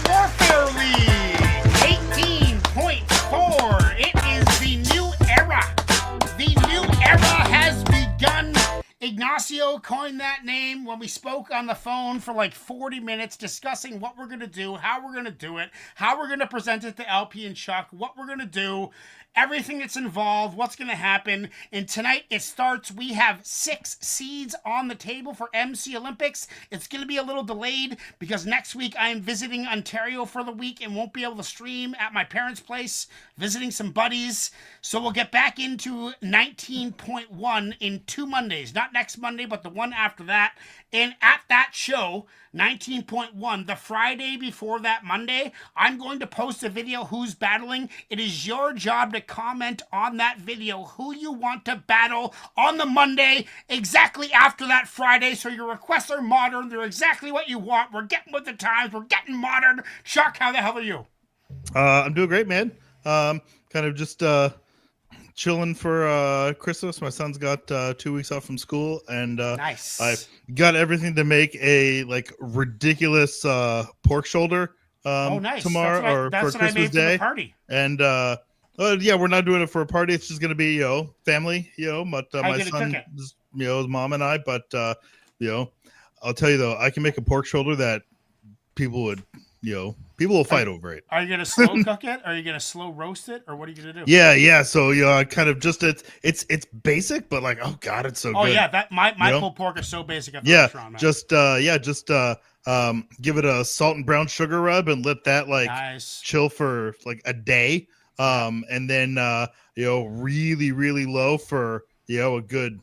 Warfare League 18.4. It is the new era. The new era has begun. Ignacio coined that name when we spoke on the phone for like 40 minutes discussing what we're going to do, how we're going to do it, how we're going to present it to LP and Chuck, what we're going to do, everything that's involved, what's going to happen. And tonight it starts. We have 6 seeds on the table for MC Olympics. It's going to be a little delayed because next week I am visiting Ontario for the week and won't be able to stream at my parents' place, visiting some buddies. So we'll get back into 19.1 in 2 Mondays. Not next Monday, but the one after that. And at that show, 19.1, the Friday before that Monday, I'm going to post a video who's battling. It is your job to comment on that video who you want to battle on the Monday exactly after that Friday. So your requests are modern. They're exactly what you want. We're getting with the times. We're getting modern. Chuck, how the hell are you? I'm doing great, man. Kind of just chilling for Christmas. My son's got 2 weeks off from school, and nice. I've got everything to make a like ridiculous pork shoulder nice. tomorrow That's for what I Christmas made Day. for the party. And yeah, we're not doing it for a party. It's just gonna be family. But my son, his mom and I. But I'll tell you though, I can make a pork shoulder that people would people will fight over it. Are you going to slow cook it? Are you going to slow roast it? Or what are you going to do? Yeah. So, I kind of just, it's basic, but like, oh God, it's so good. Oh yeah. That my pulled pork is so basic. At the Yeah. restaurant, man. Just give it a salt and brown sugar rub and let that chill for like a day. And then, really, really low for, a good,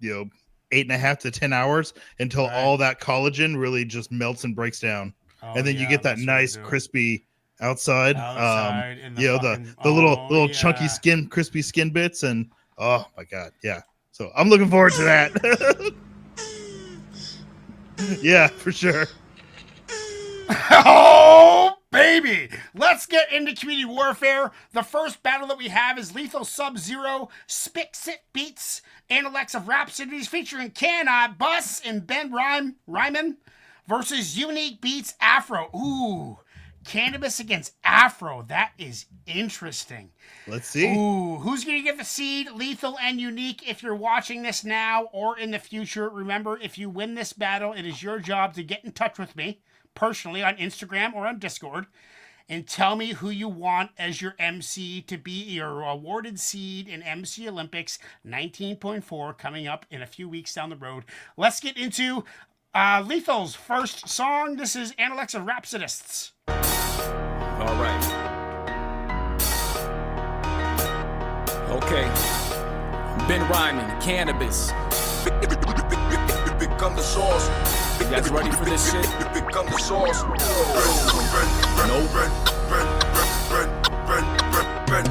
8.5 to 10 hours until all that collagen really just melts and breaks down. And then you get that nice crispy outside. The little chunky crispy skin bits, and oh my God, yeah. So I'm looking forward to that. Yeah, for sure. Oh baby, let's get into community warfare. The first battle that we have is Lethal Sub-Zero, Spixit Beats, and Alexa Rhapsodies featuring Can I Bus and Ben Ryman versus Unique Beats Afro. Ooh, Cannabis against Afro. That is interesting. Let's see. Ooh, who's going to get the seed? Lethal and Unique. If you're watching this now or in the future, remember, if you win this battle, it is your job to get in touch with me personally on Instagram or on Discord and tell me who you want as your MC to be your awarded seed in MC Olympics 19.4 coming up in a few weeks down the road. Let's get into Lethal's first song. This is Alexa Rhapsodists. All right. Okay. Ben Ryman, Cannabis. Become the source. You guys ready for this shit? Become the source. Nope.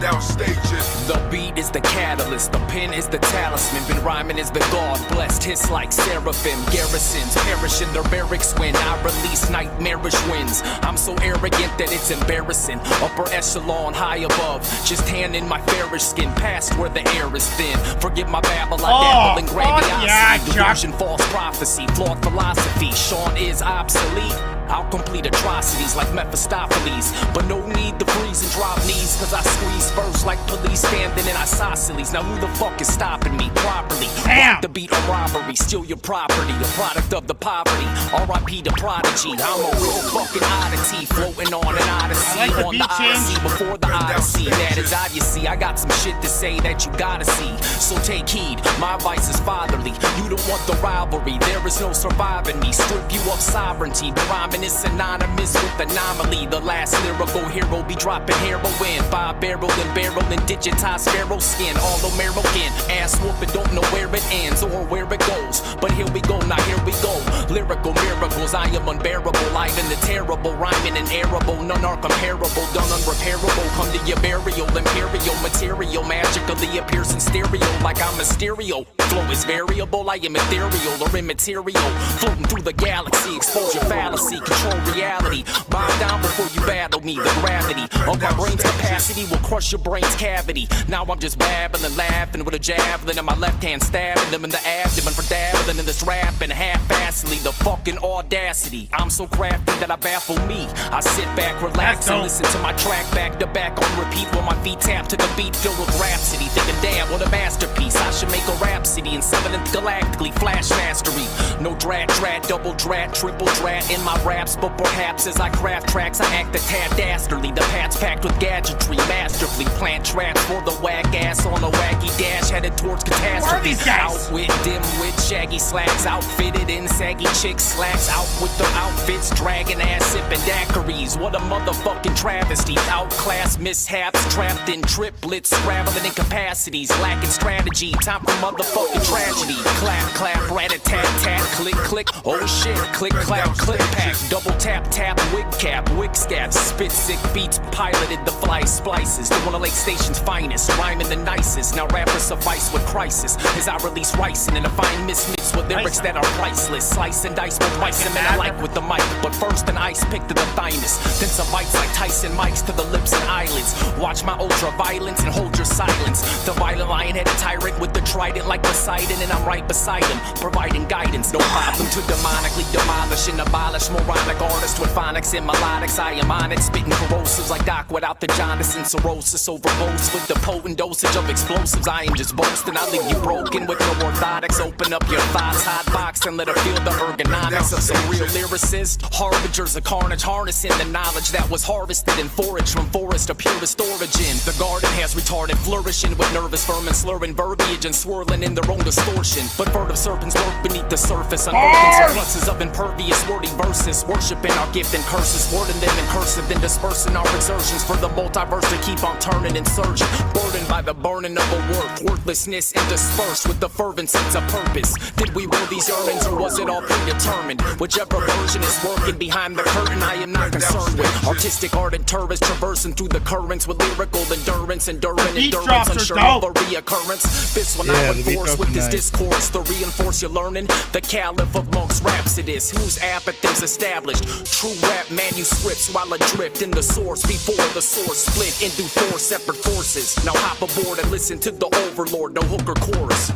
Down stages. The beat is the catalyst, the pen is the talisman. Ben Ryman is the God blessed, hits like seraphim. Garrisons perish in their barracks when I release nightmarish winds. I'm so arrogant that it's embarrassing. Upper echelon, high above, just hand in my fairish skin, past where the air is thin. Forget my babble, I dabble in grandiosity. Delusion, false prophecy, flawed philosophy. Sean is obsolete. I'll complete atrocities like Mephistopheles, but no need to freeze and drop knees, cause I squeeze first like police standing in isosceles. Now who the fuck is stopping me properly? Damn. The beat of robbery, steal your property, a product of the poverty. R.I.P. the prodigy, I'm a real fucking oddity, floating on an odyssey, on the Odyssey before the Odyssey. That is obviously, I got some shit to say that you gotta see, so take heed, my advice is fatherly. You don't want the rivalry, there is no surviving me. Strip you of sovereignty, but rhyming is synonymous with anomaly. The last lyrical hero be dropping heroin, 5 barrel and barrel and digitized sparrow skin. All American, ass whooping, don't know where it ends or where it goes. But here we go, now here we go. Lyrical miracles, I am unbearable. Ivan the terrible, rhyming and arable. None are comparable, done unrepairable. Come to your burial, imperial material magically appears in stereo like I'm a stereo. flow is variable, I am ethereal or immaterial. Floating through the galaxy, expose your fallacy, control reality. Bow down before you battle me. The gravity of my brain's capacity will crush your brain's cavity. Now I'm just babbling, laughing with a javelin in my left hand, stabbing them in the abdomen for dabbling in this rap and half-assedly. The fucking audacity. I'm so crafty that I baffle me. I sit back, relax, and listen to my track back to back on repeat while my feet tap to the beat filled with rhapsody. Thinking, damn, what a masterpiece. I should make a rhapsody in 7th galactically flash mastery. No drat, double drat, triple drat in my raps, but perhaps as I craft tracks, I act a tad dastardly. The pad's packed with gadgetry, masterfully plant traps for the whack ass on a wacky dash headed towards catastrophe. Outwit, dimwit, shaggy slacks, outfitted in saggy chick slacks, out with the outfits, dragging ass, sipping daiquiris. What a motherfucking travesty. Outclass mishaps, trapped in triplets, scrabbling incapacities, lacking strategy. Time for motherfucking tragedy. Clap, clap, rat-a-tat-tat, click, click. Oh shit, click, clap, click, pack. Double tap, tap, wig cap, wig scabs. Spit sick beats, piloted the fly splices. The one of Lake Station's finest, rhyming the nicest. Now rappers suffice with crisis as I release ricin' in a fine mismix with lyrics that are priceless. Slice and dice with rice and I like with the mic. But first an ice pick to the finest. Then some bites like Tyson mics to the lips and eyelids. Watch my ultra violence and hold your silence. The violent lion-headed tyrant with the trident like Poseidon, and I'm right beside him, providing guidance. No problem to demonically demolish and abolish moronic artists with phonics and melodics. I am on it, spitting corrosives like Doc without the jaundice and cirrhosis. Overdose with the potent dosage of explosives. I am just boasting, I'll leave you broken with no orthotics. Open up your thoughts, hot box, and let her feel the ergonomics of some real lyricists. Harbingers of carnage, harnessing the knowledge that was harvested and foraged from forest of purest origin. The garden has retarded flourishing with nervous vermin slurring verbiage and swirling in their own distortion. But furtive serpents lurk beneath the surface, unearthing surpluses of impervious wordy verses, worshiping our gift and curses, wording them in cursive, then dispersing our exertions for the multiverse to keep on turning and surging. Burdened by the burning of a worth, worthlessness, and dispersed with the fervent sense of purpose. Did we will these earnings, or was it all predetermined? Whichever version is working behind the curtain, I am not concerned with. Artistic art and tourists traversing through the currents with lyrical endurance, enduring endurance, unsure of a reoccurrence. This one I enforce with this discourse to reinforce your learning. The caliph of monks rhapsodist, whose apathy's established. True rap manuscripts while adrift in the source before the source split into 4 separate forces. Now hop aboard and listen to the overlord, no hook or chorus.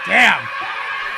Damn.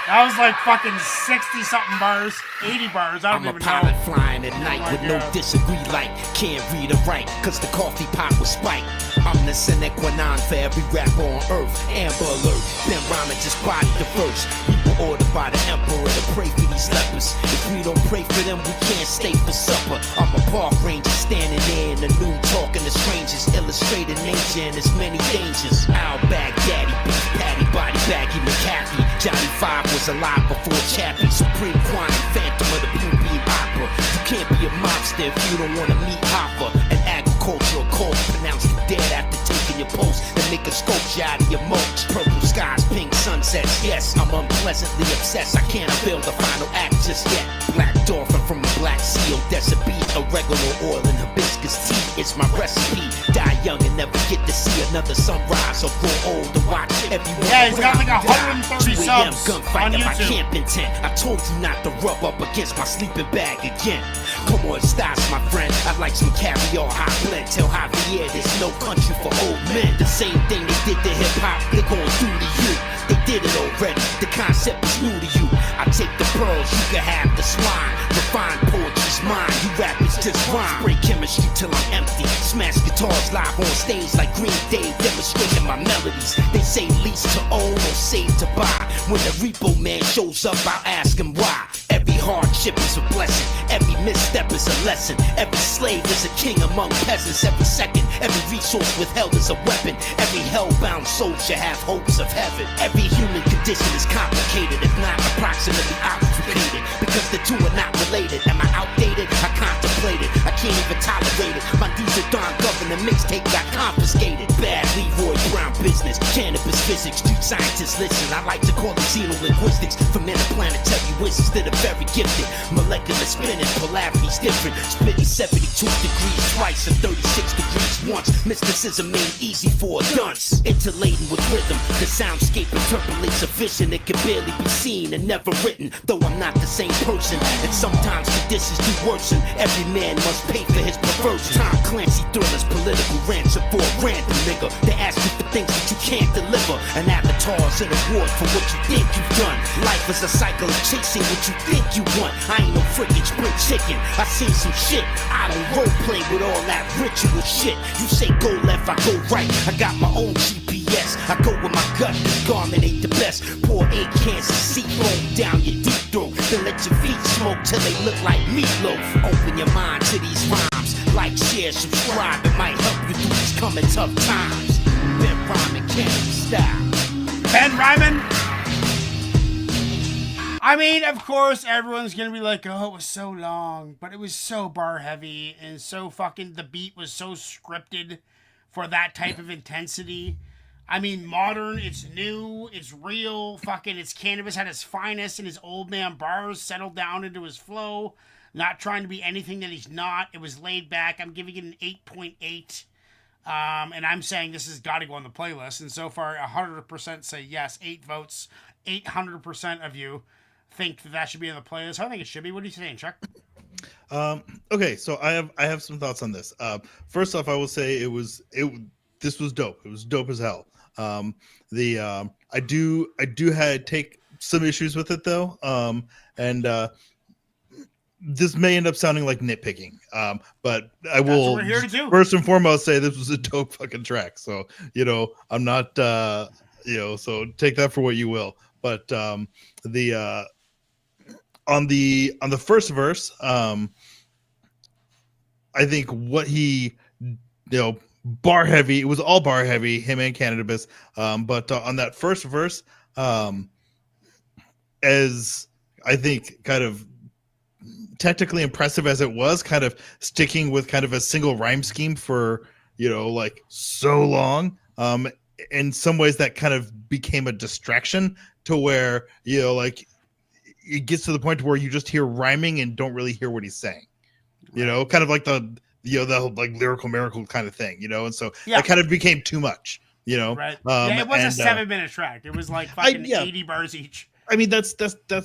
That was like fucking 60-something bars, 80 bars, I don't even know. I'm a pilot flying at night with no disagree light. Can't read or write, cause the coffee pot was spiked. I'm the sine qua non for every rapper on earth. Amber alert, then rhyming just bodied the verse. We were ordered by the emperor to pray for these lepers. If we don't pray for them, we can't stay for supper. I'm a park ranger standing there in the noon talking to strangers. Illustrating nature and its many dangers. Al Baghdadi, beef patty, body baggy, McAfee. Johnny 5 was alive before Chappie. Supreme Quantum, Phantom of the Blue Beam Opera. You can't be a mobster if you don't wanna meet Hopper. An agricultural code pronounced you dead after taking your post. And make a sculpture out of your mulch. Purple skies, pink sunsets. Yes, I'm unpleasantly obsessed. I can't unveil the final act just yet. Black dolphin from the Black Sea. Odessa beat, oregano oil and hibiscus tea. It's my recipe. Die young and never get to see another sunrise or grow old to watch everyone. Yeah, he's got like 130 subs on My YouTube. camp intent. I told you not to rub up against my sleeping bag again. Come on, stars, my friend. I'd like some caviar, hot blend. Tell Javier there's no country for old men. The same thing they did to hip hop, they gon' do to you. They did it already. The concept is new to you. I take the pearls, you can have the swine. Refine poetry's mine. You rappers just rhyme. Spray chemistry till I'm empty. Smash guitars live on stage like Green Day, demonstrating my melodies. They say lease to own or save to buy. When the repo man shows up, I'll ask him why. Every hardship is a blessing. Every misstep is a lesson. Every slave is a king among peasants. Every second, every resource withheld is a weapon. Every hellbound soul should have hopes of heaven. Every human condition is complicated, if not approximately obfuscated. Because the two are not related. Am I outdated? I contemplate it. I can't even tolerate it. My Diesel Don Governor mixtape got confiscated. Bad Leroy Brown business. Cannabis physics. Street scientists listen, I like to call them xenolinguistics. From interplanetary wizards that are very gifted. Molecular spinning, polarity's different. Splitting 72 degrees twice and 36 degrees once. Mysticism ain't easy for a dunce. Interlating with rhythm, the soundscape interpolates a vision that can barely be seen and never written. Though I'm not the same person, and sometimes conditions do worsen. Every man must pay for his perversion. Tom Clancy thrillers, political ransom for a random nigga. They ask you for things that you can't deliver. An avatar's an award for what you think you've done. Life is a cycle of chasing what you think you want. I ain't no freaking spring chicken. I seen some shit. I don't role play with all that ritual shit. You say go left, I go right. I got my own GPS. I go with my gut. This garment ain't the best. Pour 8 cans of seat roll down your deep throat. Then let your feet smoke till they look like meatloaf. Open your mind to these rhymes. Like, share, subscribe. It might help you through these coming tough times. Ben Ryman, Canada style. Ben Ryman. I mean, of course, everyone's gonna be like, "Oh, it was so long," but it was so bar heavy and so fucking. The beat was so scripted for that type of intensity. I mean, modern, it's new, it's real, fucking, it's Cannabis at his finest, and his old man bars settled down into his flow, not trying to be anything that he's not. It was laid back. I'm giving it an 8.8, and I'm saying this has got to go on the playlist, and so far, 100% say yes, 8 votes, 800% of you think that should be on the playlist. I think it should be. What are you saying, Chuck? Okay, so I have some thoughts on this. First off, I will say this was dope. It was dope as hell. I do take some issues with it though. And this may end up sounding like nitpicking. But I will what we're here to do. First and foremost say this was a dope fucking track. So, I'm not so take that for what you will. But on the first verse, I think what he, bar heavy, it was all bar heavy, him and Cannabis. But on that first verse, as I think kind of technically impressive as it was, kind of sticking with kind of a single rhyme scheme for, like so long, in some ways that kind of became a distraction to where, like, it gets to the point where you just hear rhyming and don't really hear what he's saying, kind of like the like lyrical miracle kind of thing, and so it kind of became too much, right. It was a 7-minute track. It was like fucking 80 bars each. I mean, that's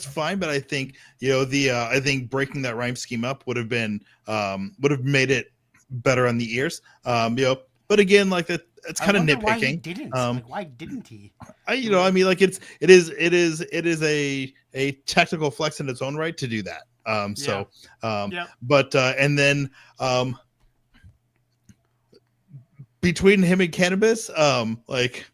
fine, but I think, I think breaking that rhyme scheme up would have made it better on the ears. But again, like that, it's kind of nitpicking. Why he didn't? Why didn't he? I mean, like it is a technical flex in its own right to do that. But and then between him and Cannabis, like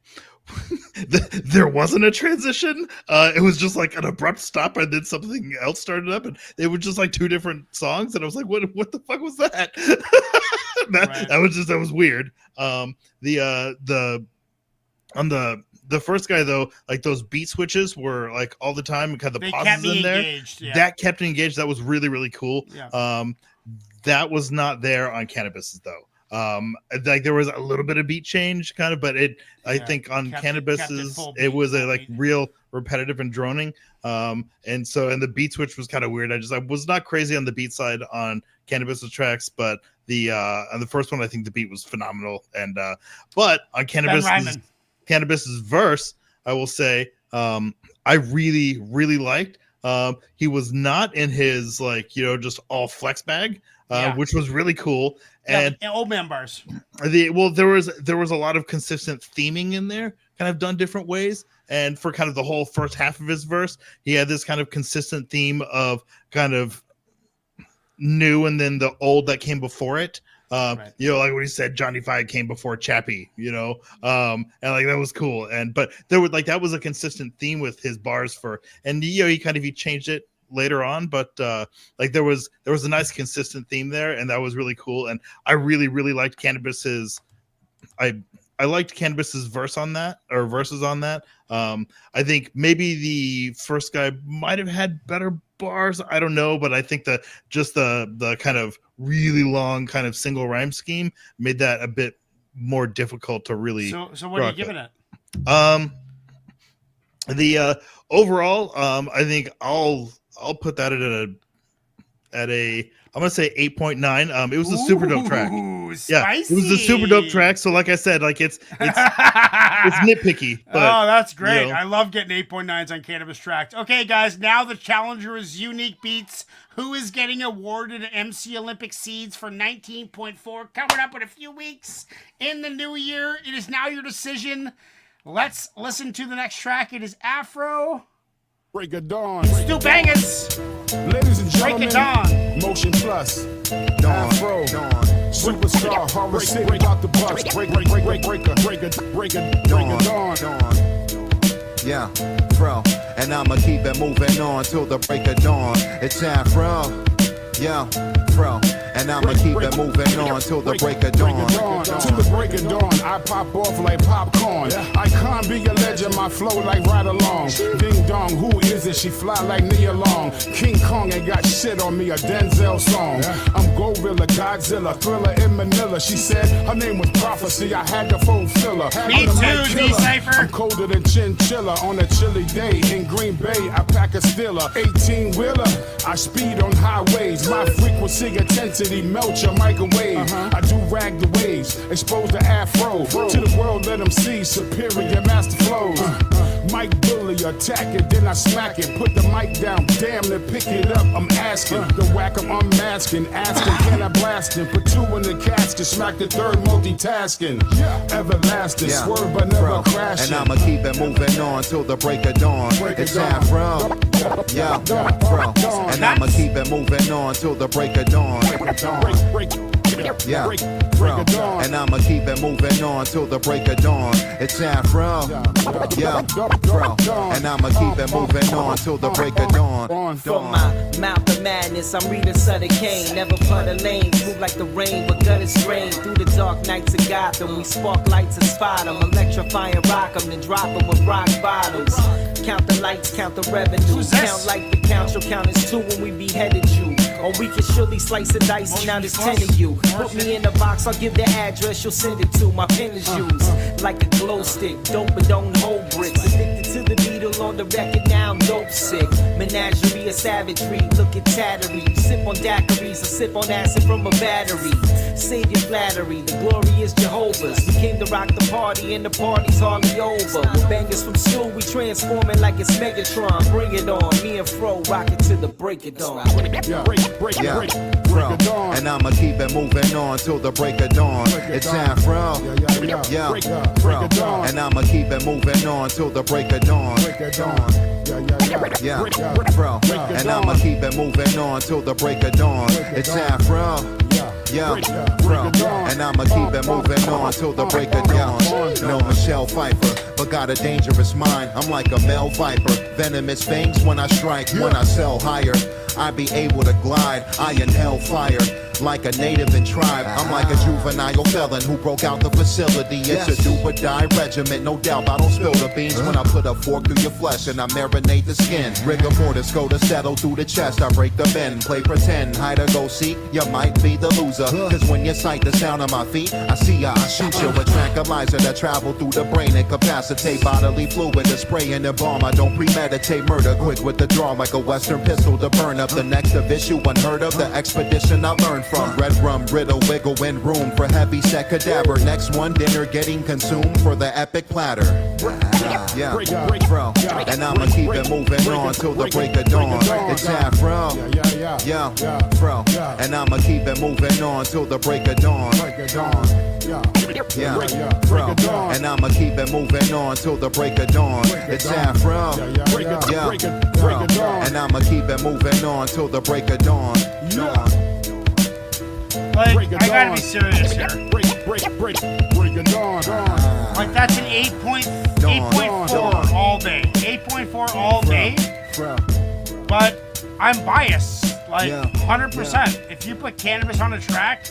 there wasn't a transition. It was just like an abrupt stop, and then something else started up, and it was just like 2 different songs, and I was like, what the fuck was that? That was weird. The first guy though, like those beat switches were like all the time, and kind of the pauses in there. That kept me engaged. That was really, really cool. Yeah. That was not there on Cannabis's though. Like there was a little bit of beat change kind of, but I think on Cannabis's it was a like real repetitive and droning. And the beat switch was kind of weird. I was not crazy on the beat side on Cannabis's tracks, but on the first one I think the beat was phenomenal. And but on Cannabis's verse, I will say I really, really liked. He was not in his just all flex bag, which was really cool. And old man bars. There was a lot of consistent theming in there, kind of done different ways. And for kind of the whole first half of his verse, he had this kind of consistent theme of kind of new and then the old that came before it. Like when he said Johnny Five came before Chappie, and like that was cool. But there was that was a consistent theme with his bars he changed it later on, but like there was a nice consistent theme there, and that was really cool. And I really, really liked Cannabis's I liked Cannabis's verses on that. I think maybe the first guy might have had better bars. I don't know, but I think the kind of really long kind of single rhyme scheme made that a bit more difficult to really. So what are you giving it? The overall, I think I'll put that at a I'm gonna say 8.9. It was a super dope track. Spicy. Yeah, it was a super dope track. So like I said, like it's nitpicky. But, oh, that's great. You know. I love getting 8.9s on Cannabis tracks. Okay, guys, now the challenger is Unique Beats, who is getting awarded MC Olympic Seeds for 19.4, coming up in a few weeks in the new year. It is now your decision. Let's listen to the next track. It is Afro. Break of Dawn. Stu Bangers. Ladies and Break gentlemen, it dawn. Motion Plus, Afro, Superstar, Horror City, about the bus, break of dawn. Yeah, bro, and I'ma keep it moving on till the break of dawn. It's Afro, yeah, bro, and I'ma keep it moving on till the break of dawn. Till the break of dawn, I pop off like popcorn. I can't be a legend, my flow like right along. Ding dong, who is it? She fly like Nia Long. King Kong ain't got shit on me, a Denzel song. I'm Gorilla, Godzilla, Thriller in Manila. She said her name was Prophecy, I had to fulfill her. Me too, D-Cypher. I'm colder than Chinchilla on a chilly day. In Green Bay, I pack a Stiller. 18-wheeler, I speed on highways. My frequency intensity melt your microwave. I do rag the waves, expose the afro. To the world, let them see superior master flows. Mike bully, attack it, then I smack it. Put the mic down, damn to pick it up. I'm asking, the whack 'em unmasking. Asking, can I blast him? Put two in the casket, smack the third multitasking. Everlasting, swerve but never crashing. And I'ma keep it moving on till the break of dawn. It's Afro, yeah, bro, and I'ma keep it moving on till the break of dawn. Yeah, bro, and I'ma keep it moving on till the break of dawn. It's Afro, yeah, bro, and I'ma keep it moving on till the break of dawn. From my mouth of madness, I'm Rita Sutter Kane. Never put a lane, move like the rain, but gut is strained. Through the dark nights of Gotham, we spark lights and spot 'em. Electrify and rock 'em, then drop 'em with rock bottles. Count the lights, count the revenue. Count like the count, you'll count as two when we beheaded you. Or we can surely slice a dice and now there's 10 of you. Put me in a box, I'll give the address, you'll send it to. My pen is used like a glow stick. Dope but don't hold bricks. Addicted to the needle on the record, now I'm dope sick. Menagerie of savagery, look at tattery. Sip on daiquiris, I sip on acid from a battery. Save your flattery, the glory is Jehovah's. We came to rock the party and the party's hardly over. With bangers from school, we transforming like it's Megatron. Bring it on, me and Fro rock it to the break of dawn. Yeah, bro, and I'ma keep it moving on till the break of dawn. It's Afro, yeah, bro, and I'ma keep it moving on till the break of dawn. Yeah, bro, and I'ma keep it moving on till the break of dawn. It's Afro, yeah, bro, and I'ma keep it moving on till the break of dawn. No Michelle Pfeiffer, but got a dangerous mind. I'm like a male viper, venomous fangs when I strike. When I sell higher, I be able to glide. I inhale fire like a native and tribe. I'm like a juvenile felon who broke out the facility. It's a do or die regiment, no doubt. I don't spill the beans when I put a fork through your flesh and I marinate the skin. Rigor mortis go to settle through the chest. I break the bend, play pretend, hide or go seek. You might be the loser, cause when you sight the sound of my feet, I see ya, I shoot you. A tranquilizer that travel through the brain, incapacitate bodily fluid. A spray in the bomb, I don't premeditate murder. Quick with the draw like a western pistol to burn up the next of issue. Unheard of the expedition I learned from. Red rum, riddle, wiggle in room for heavy set cadaver. Next one, dinner getting consumed for the epic platter. Yeah, bro, and I'ma keep it moving on till the break of dawn. It's Afro, yeah, bro, and I'ma keep it moving on till the break of dawn. Yeah, bro, and I'ma keep it moving on till the break of dawn. It's Afro, yeah, bro, and I'ma keep it moving on till the break of dawn. Like, I gotta be serious here. Break of dawn. Like, that's an 8.4 all day. 8.4 all day. But I'm biased. Like, 100%. If you put Cannabis on a track,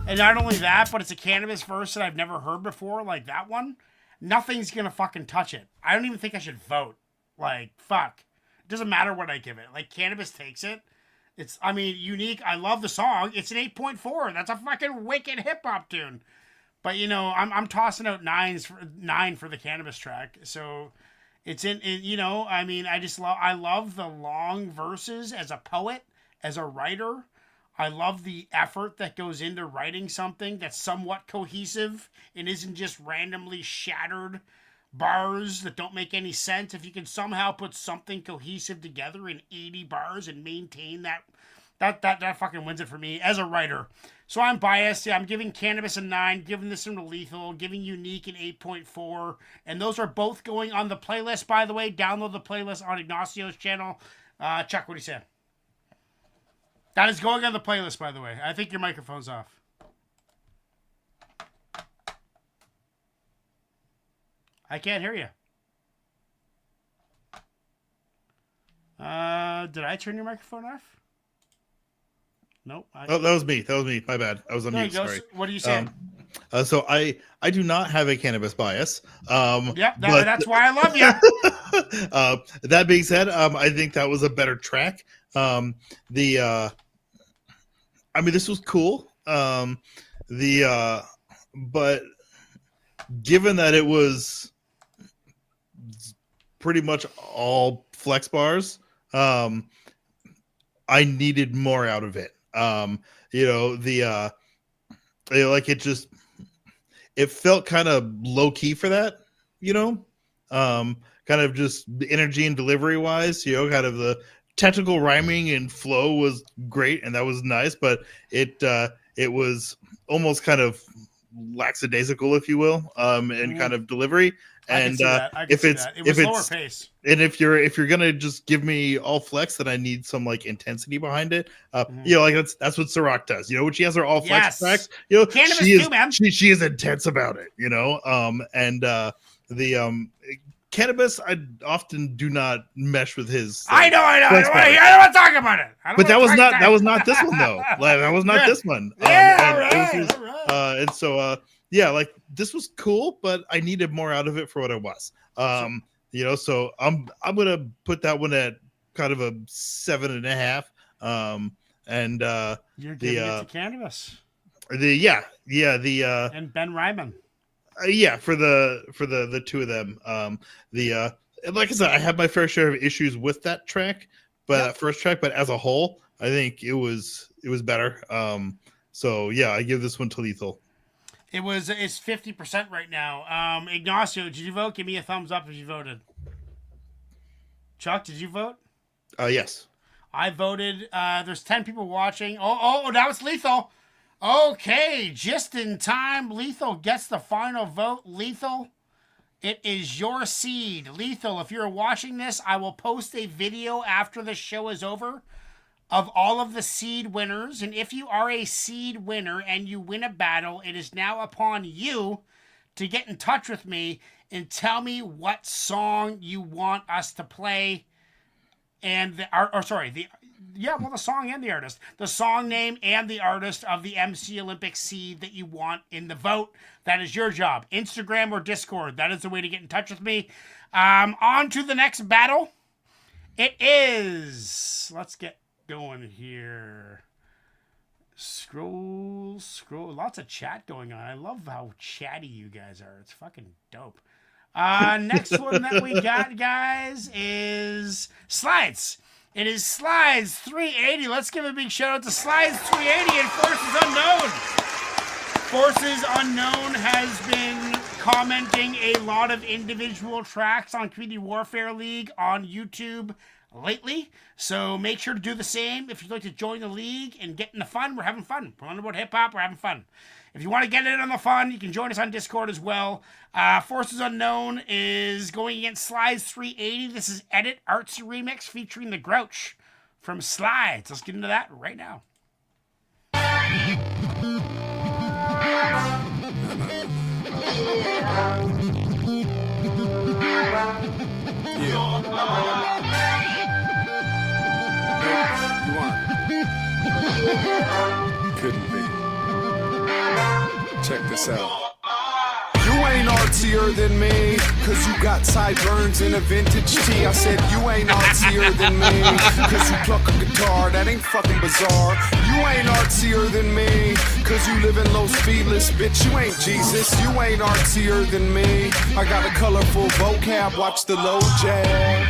and not only that, but it's a Cannabis verse that I've never heard before, like that one, nothing's gonna fucking touch it. I don't even think I should vote. Like, fuck. It doesn't matter what I give it. Like, Cannabis takes it. It's, I mean, Unique. I love the song. It's an 8.4. That's a fucking wicked hip hop tune. But you know, I'm tossing out 9 for the Cannabis track. So It's you know, I mean, I love the long verses as a poet, as a writer. I love the effort that goes into writing something that's somewhat cohesive and isn't just randomly shattered bars that don't make any sense. If you can somehow put something cohesive together in 80 bars and maintain that fucking wins it for me as a writer. So I'm biased. Yeah, I'm giving Cannabis a 9, giving this one to Lethal, giving Unique an 8.4. And those are both going on the playlist, by the way. Download the playlist on Ignacio's channel. Chuck, what do you say? That is going on the playlist, by the way. I think your microphone's off. I can't hear you. Did I turn your microphone off? Nope. Oh, that was me. My bad. I was on mute. Sorry. What are you saying? So I do not have a cannabis bias. Yep, that's why I love you. That being said, I think that was a better track. I mean, this was cool. But given that it was pretty much all flex bars, I needed more out of it. You know, like it felt kind of low key for that, you know, kind of just the energy and delivery wise, you know, kind of the technical rhyming and flow was great. And that was nice, but it was almost kind of lackadaisical, if you will, and kind of delivery. And if it's slower pace, and if you're gonna just give me all flex, then I need some like intensity behind it. You know, like that's what Ciroc does. You know, when she has her all flex tracks, you know, she is intense about it. You know, Cannabis, I often do not mesh with his. I know. I don't want to talk about it. But that was not this one though. Like, that was not this one. And so yeah, like this was cool, but I needed more out of it for what it was. You know, so I'm gonna put that one at kind of a 7.5. And you're giving it to Cannabis. And Ben Ryman. Yeah, for the two of them. Like I said, I had my fair share of issues with that track, that first track, but as a whole, I think it was better. So yeah, I give this one to Lethal. It's 50% right now. Ignacio, did you vote? Give me a thumbs up if you voted. Chuck, did you vote? Yes. I voted. There's 10 people watching. Oh, now it's Lethal. Okay, just in time. Lethal gets the final vote. Lethal, it is your seed. Lethal, if you're watching this, I will post a video after the show is over of all of the seed winners. And if you are a seed winner and you win a battle, it is now upon you to get in touch with me and tell me what song you want us to play. And the song and the artist. The song name and the artist of the MC Olympic seed that you want in the vote. That is your job. Instagram or Discord. That is the way to get in touch with me. On to the next battle. It is... Let's get going here. Scroll. Lots of chat going on. I love how chatty you guys are. It's fucking dope. Next one that we got, guys, is Slides. It is Slides 380. Let's give a big shout out to Slides 380 and Forces Unknown. Forces Unknown has been commenting a lot of individual tracks on Community Warfare League on YouTube lately. So make sure to do the same if you'd like to join the league and get in the fun. We're having fun. We're on about hip hop. We're having fun. If you want to get in on the fun, you can join us on Discord as well. Forces Unknown is going against Slides 380. This is Edit Arts Remix featuring The Grouch from Slides. Let's get into that right now. Couldn't be. Check this out. You ain't RT artsier than me, cause you got sideburns in a vintage tee. I said you ain't artsier than me, cause you pluck a guitar, that ain't fucking bizarre. You ain't artsier than me, cause you live in Los Feliz, bitch, you ain't Jesus. You ain't artsier than me, I got a colorful vocab, watch the low jab.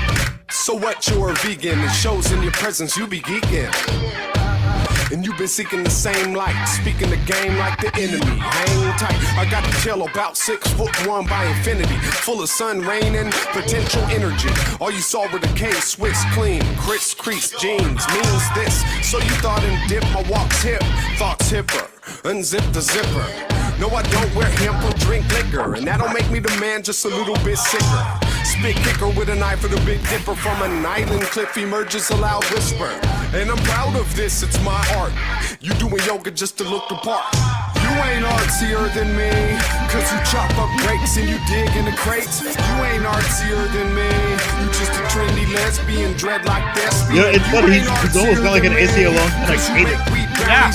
So what, you're a vegan, it shows in your presence, you be geeking. And you've been seeking the same light, speaking the game like the enemy. Hang tight, I got the gel about 6'1" by infinity, full of sun, rain, and potential energy. All you saw were the K Swiss clean, Chris crease jeans means this. So you thought and dip, my walk's hip, thoughts hipper, unzip the zipper. No, I don't wear hemp or drink liquor, and that don't make me the man, just a little bit sicker. Spit kicker with a knife for the Big Dipper. From an island cliff emerges a loud whisper. And I'm proud of this, it's my art. You doing yoga just to look the part. You ain't artsier than me, cause you chop up grapes and you dig in the crates. You ain't artsier than me, you just a trendy lesbian, dreadlock thespian. Yeah, it's funny, he's almost got like an AC along, like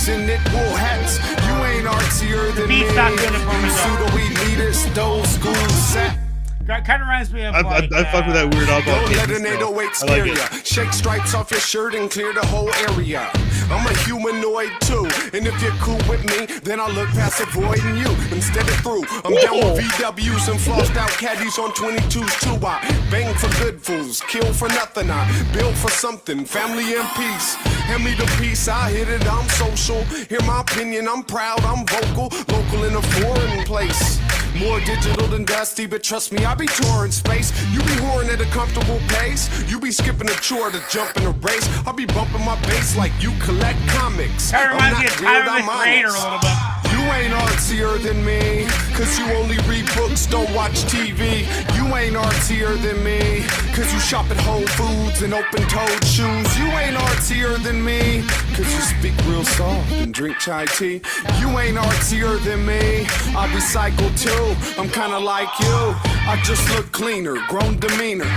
and knit wool hats. You ain't artsier than me, you pseudo elitist, old school set. Kind of reminds me of I fuck with that weird alcohol. Don't let an 808 scare ya. Shake stripes off your shirt and clear the whole area. I'm a humanoid too, and if you're cool with me, then I'll look past avoiding you instead of through. I'm down with VWs and flossed out caddies on 22s too. I bang for good fools, kill for nothing. I build for something, family and peace. Hand me the peace, I hit it. I'm social. Hear my opinion, I'm proud, I'm vocal, local in a foreign place. More digital than Dusty, but trust me, I be touring space. You be whoring at a comfortable pace. You be skipping a chore to jump in a race. I be bumping my bass like you collect comics. That reminds me of Tyler the Creator a little bit. You ain't artsier than me, cause you only read books, don't watch TV. You ain't artsier than me, cause you shop at Whole Foods and open-toed shoes. You ain't artsier than me, cause you speak real soft and drink chai tea. You ain't artsier than me, I recycle too, I'm kinda like you. I just look cleaner, grown demeanor.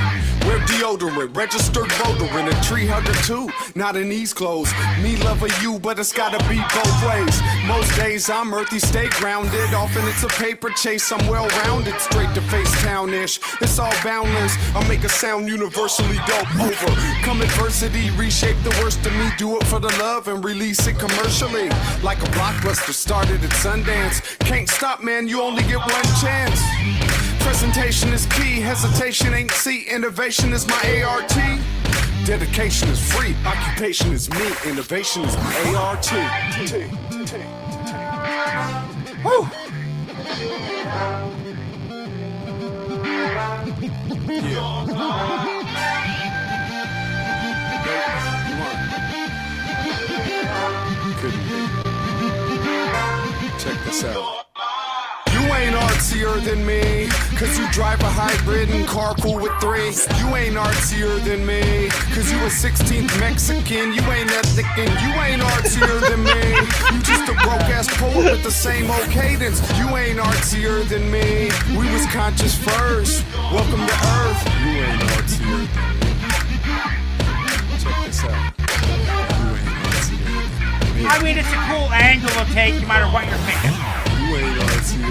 Wear deodorant, registered voter, and a tree hugger too. Not in these clothes, me love of you, but it's gotta be both ways. Most days I'm earthy, stay grounded. Often it's a paper chase, I'm well-rounded. Straight to face town-ish, it's all boundless. I make a sound universally dope. Overcome adversity, reshape the worst of me. Do it for the love and release it commercially. Like a blockbuster started at Sundance. Can't stop, man, you only get one chance. Presentation is key, hesitation ain't C. Innovation is my ART. Dedication is free, occupation is me. Innovation is my ART. Woo! Check this out. You ain't artsier than me, cause you drive a hybrid and carpool with 3. You ain't artsier than me, cause you a 16th Mexican. You ain't ethnic and you ain't artsier than me. You just a broke ass poet with the same old cadence. You ain't artsier than me. We was conscious first. Welcome to Earth. You ain't artsier than me. Check this out. You ain't artsier than me. I mean, it's a cool angle to take no matter what you're thinking.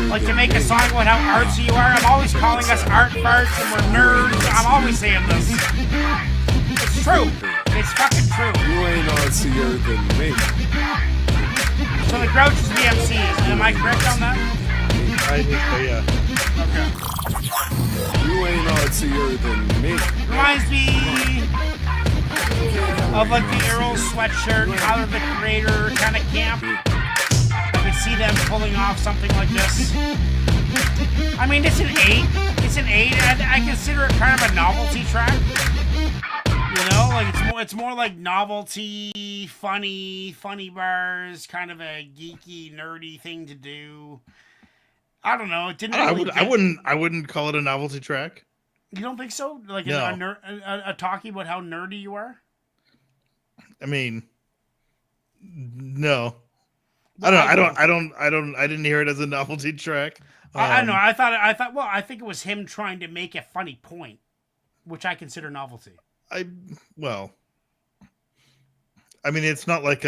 Like to make a song about how artsy you are. I'm always calling us art farts and we're nerds. I'm always saying this. It's true. It's fucking true. You ain't artsier than me. So the Grouch is VMCs. Am I correct on that? I think so, yeah. Okay. You ain't artsier than me. Reminds me of like the Earl sweatshirt, Tyler the Creator kind of camp. See them pulling off something like this. I mean, it's an 8. It's an 8. I consider it kind of a novelty track. You know, like it's more like novelty, funny bars, kind of a geeky, nerdy thing to do. I don't know. It didn't. I wouldn't call it a novelty track. You don't think so? Like no. a talking about how nerdy you are. I mean, no. I didn't hear it as a novelty track. I don't know. I thought. Well, I think it was him trying to make a funny point, which I consider novelty. I mean, it's not like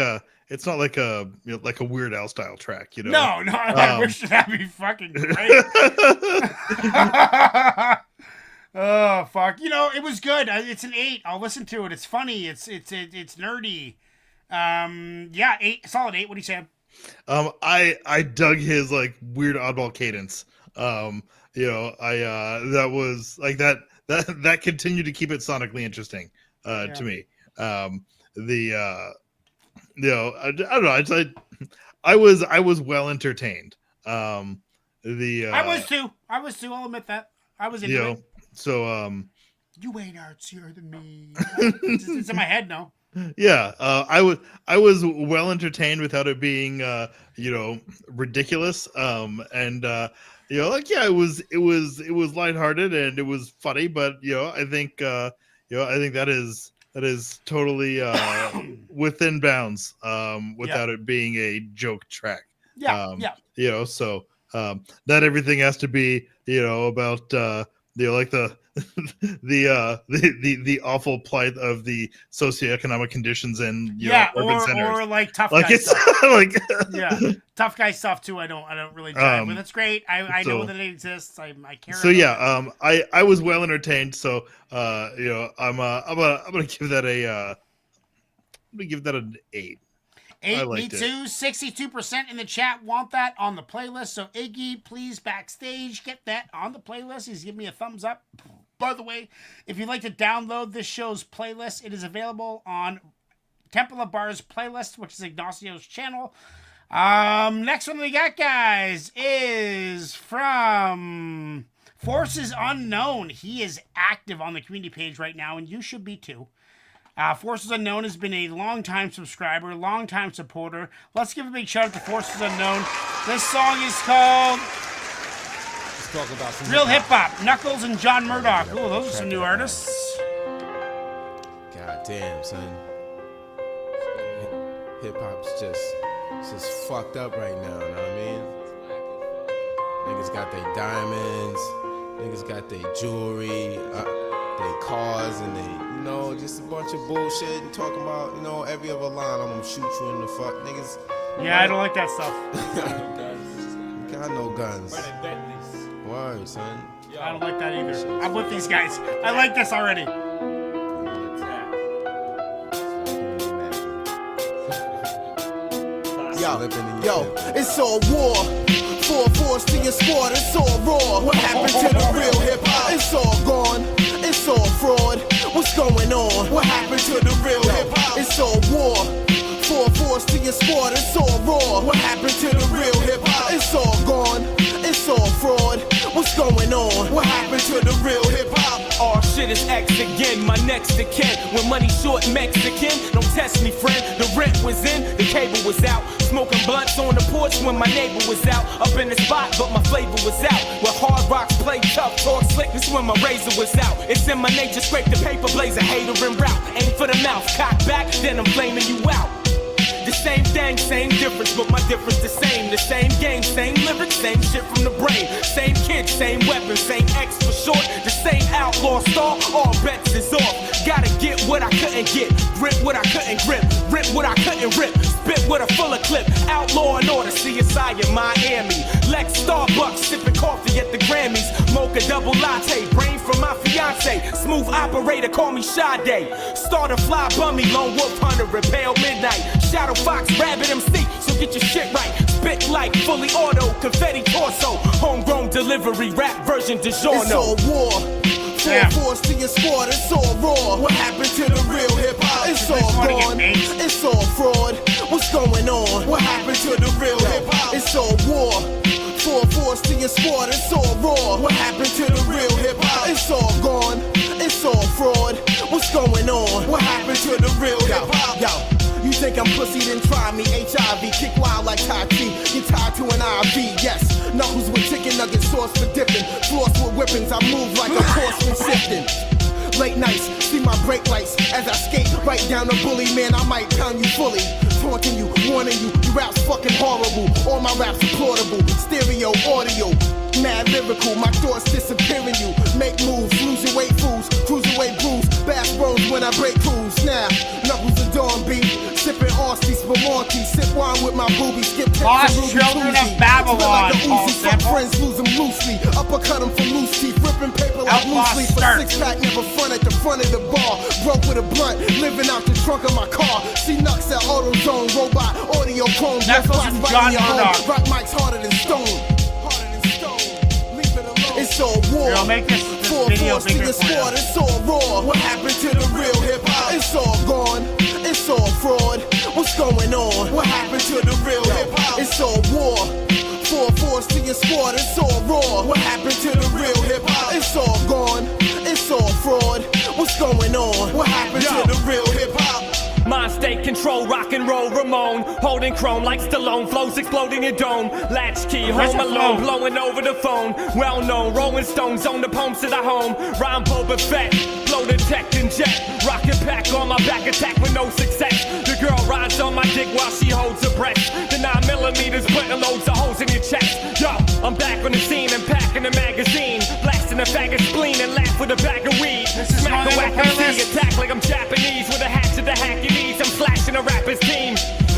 it's not like a like a Weird Al style track, you know. No, I wish that'd be fucking great. Oh fuck! It was good. It's an 8. I'll listen to it. It's funny. It's nerdy. Yeah, 8, solid 8. What do you say? I dug his like weird oddball cadence. That was like that continued to keep it sonically interesting to me. I don't know. I was well entertained. I was too. I'll admit that. I was into it. So you ain't artsier than me. It's in my head now. Yeah, I was well entertained without it being ridiculous. It was lighthearted and it was funny, but I think that is totally within bounds without it being a joke track. So not everything has to be about like the awful plight of the socioeconomic conditions in urban centers, or like tough guy stuff. Tough guy stuff too. I don't really drive with. It's great. I know that it exists. I care. So I was well entertained. So I'm gonna give that an 8. 8, me too. 62% in the chat want that on the playlist. So Iggy, please backstage get that on the playlist. He's giving me a thumbs up. By the way, if you'd like to download this show's playlist, it is available on Temple of Bars playlist, which is Ignacio's channel. Next one we got, guys, is from Forces Unknown. He is active on the community page right now, and you should be too. Forces Unknown has been a long-time subscriber, long-time supporter. Let's give a big shout out to Forces Unknown. This song is called Real Hip Hop. Knuckles and John Murdoch. Oh, those are some new artists. God damn, son. Hip hop's just fucked up right now, you know what I mean? Niggas got their diamonds, niggas got their jewelry, their cars, and they, just a bunch of bullshit and talking about, every other line, I'm gonna shoot you in the fuck, niggas. Yeah, I don't like that stuff. Got no guns. Word, son. I don't like that either. I'm with these guys. I like this already. Yo, it's all war. 4-4 to your sport, it's all raw. What happened to the real hip hop? It's all gone. It's all fraud. What's going on? What happened to the real hip hop? It's all war. 4-4 to your sport, it's all raw. What happened to the real hip hop? It's all gone. It's all fraud. What's going on? What happened to the real hip hop? All shit is X again, my next of kin. When money short Mexican, don't test me, friend. The rent was in, the cable was out. Smoking blunts on the porch when my neighbor was out. Up in the spot, but my flavor was out. Where hard rocks play tough, talk slick, this when my razor was out. It's in my nature, scrape the paper, blaze a hater en route. Aim for the mouth, cock back, then I'm flaming you out. The same thing, same difference, but my difference the same. The same game, same lyrics, same shit from the brain. Same kid, same weapon, same X for short. The same outlaw star, all bets is off. Gotta get what I couldn't get, grip what I couldn't grip, rip what I couldn't rip, spit with a fuller clip. Outlaw and order, CSI in Miami. Lex Starbucks, sipping coffee at the Grammys. Mocha double latte, brain from my fiance. Smooth operator, call me Sade. Starter fly bummy, lone wolf hunter, repel midnight. Shadow Fox, Rabbit MC, so get your shit right. Spit like fully auto, confetti torso. Homegrown delivery, rap version DiGiorno. It's all war. 4-4 to your sport, it's all raw. What happened to the real hip hop? It's all gone. It's all fraud. What's going on? What happened to the real hip hop? It's all war. 4-4 to your sport, it's all raw. What happened to the real hip hop? It's all gone. It's all fraud. What's going on? What happened to the real hip hop? Yo. You think I'm pussy, then try me. HIV, kick wild like Tati. Get tied to an IV, yes. Knuckles with chicken nuggets, sauce for dipping. Floss with whippings, I move like a horseman sifting. Late nights, see my brake lights. As I skate right down the bully, man, I might pound you fully. Taunting you, warning you, you raps fucking horrible. All my raps are portable, stereo audio. Mad lyrical, my thoughts disappearing you. Make moves, lose your weight fools, cruiserweight bruise, back roads when I break crews. Now, knuckles of dawn beat, sipping Aussie, Spumante, sip wine with my boobies, skip tips Lost and Ruby Children Tuesday. of Babylon, Like Paul Uzi, fuck Sample. friends, lose them loosely. Uppercut them for loose teeth, ripping paper like Outlaw loose leaf. A Sturt. six-pack never front at the front of the bar. Broke with a blunt, living out the trunk of my car. See Nux at AutoZone, robot, audio chrome. Knuckles and John Murdoch. Rock mics harder than stone. Harder than stone. Leave it alone. It's all war. Here, I'll make this video Force to bigger your for you. squad, it's all raw. What happened to the real hip hop? It's all gone. It's all fraud. What's going on? What happened to the real hip hop? It's all war. Force to your squad, it's all raw. What happened to the real hip hop? It's all gone. It's all fraud. What's going on? What happened to the real hip hop? Mind state control, rock and roll, Ramon. Holding chrome like Stallone, flows exploding your dome. Latchkey, home alone, blowing over the phone. Well known, Rolling Stones own the poems to the home. Rhyme Boba Fett, blow detect and jet. Rocket pack on my back, attack with no success. The girl rides on my dick while she holds her breath. The 9mm putting loads of holes in your chest. Yo, I'm back on the scene and packing the magazine. Blasting a faggot spleen and laugh with a bag of weed. Smack a whack MC, attack like I'm Japanese with a hatchet to hack your knees. I'm slashing a rapper's team.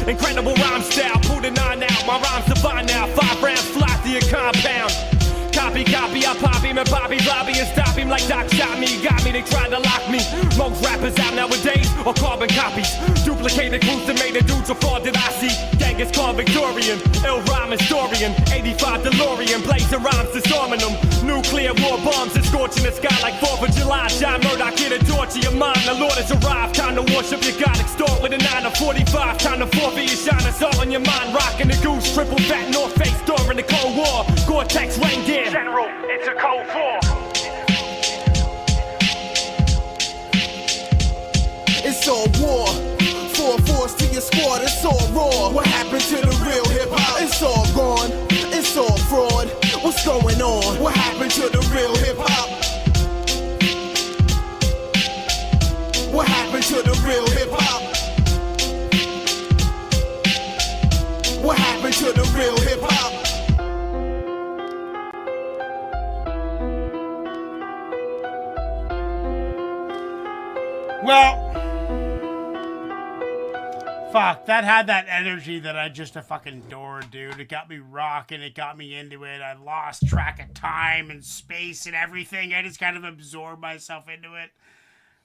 Incredible rhyme style, pull the 9 out. My rhymes divine now. 5 rounds fly through your compound. Copy, I pop him and Bobby lobby and stop him like Doc shot me. Got me, they tried to lock me. Most rappers out nowadays are carbon copies. Duplicated clues that made the dudes a fraud that I see. Gang is called Victorian, ill rhyme historian. 85 DeLorean, blazing rhymes disarming them. Nuclear war bombs are scorching the sky like 4th of July. John Murdoch, get a door to your mind. The Lord has arrived. Time to worship your God. Extort with a 9 or 45. Time to forfeit your shine. It's all on your mind. Rocking the goose, triple fat North Face during the Cold War. Gore-Tex rain gear. General, it's a cold war. It's all war. Force to your squad, it's all raw. What happened to the real hip hop? It's all gone. It's all fraud. What's going on? What happened to the real hip hop? What happened to the real hip hop? What happened to the real hip hop? Well, fuck, that had that energy that I just fucking adored, dude. It got me rocking, it got me into it. I lost track of time and space and everything. I just kind of absorbed myself into it.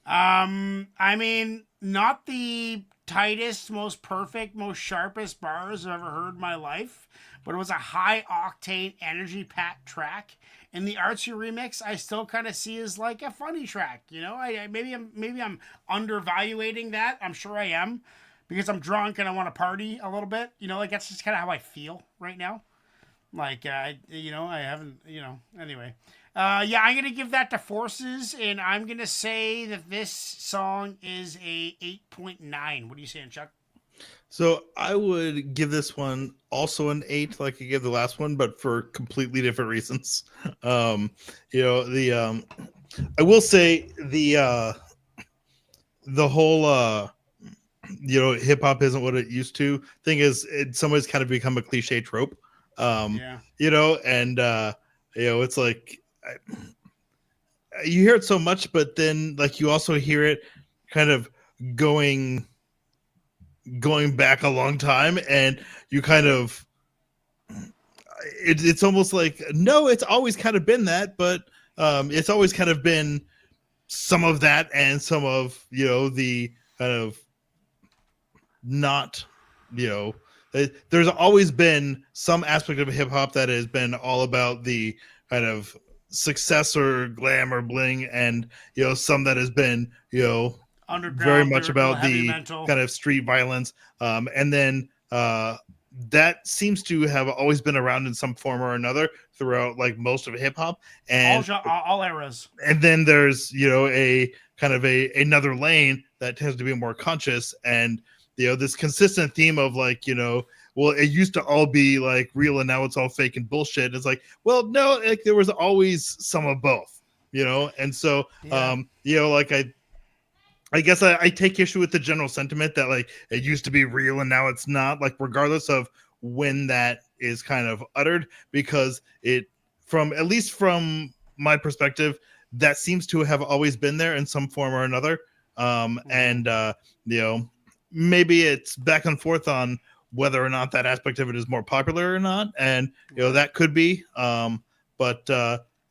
I mean, not the tightest, most perfect, most sharpest bars I've ever heard in my life, but it was a high octane, energy packed track. And the Artsy remix, I still kind of see as like a funny track. You know, maybe I'm undervaluating that. I'm sure I am, because I'm drunk and I want to party a little bit. You know, like that's just kind of how I feel right now. Like, I haven't, anyway. Yeah, I'm going to give that to Forces, and I'm going to say that this song is a 8.9. What are you saying, Chuck? So I would give this one also an 8, like I gave the last one, but for completely different reasons. I will say the whole hip hop isn't what it used to thing is in some ways kind of become a cliche trope. It's like you hear it so much, but then like you also hear it kind of going back a long time, and you kind of it's almost like, no, it's always kind of been that, but it's always kind of been some of that and some of the kind of not there's always been some aspect of hip hop that has been all about the kind of success or glam or bling, and some that has been very much about the kind of street violence, and then that seems to have always been around in some form or another throughout like most of hip hop and all eras. And then there's a kind of another lane that tends to be more conscious, and this consistent theme of like well, it used to all be like real and now it's all fake and bullshit. It's like, well, no, like there was always some of both, and so like I guess I take issue with the general sentiment that like it used to be real and now it's not, like regardless of when that is kind of uttered, because it from at least from my perspective, that seems to have always been there in some form or another. And you know, maybe it's back and forth on whether or not that aspect of it is more popular or not, and you know that could be. But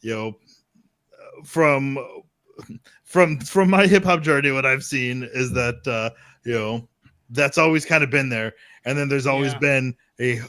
you know, from my hip hop journey, what I've seen is that you know, that's always kind of been there, and then there's always been a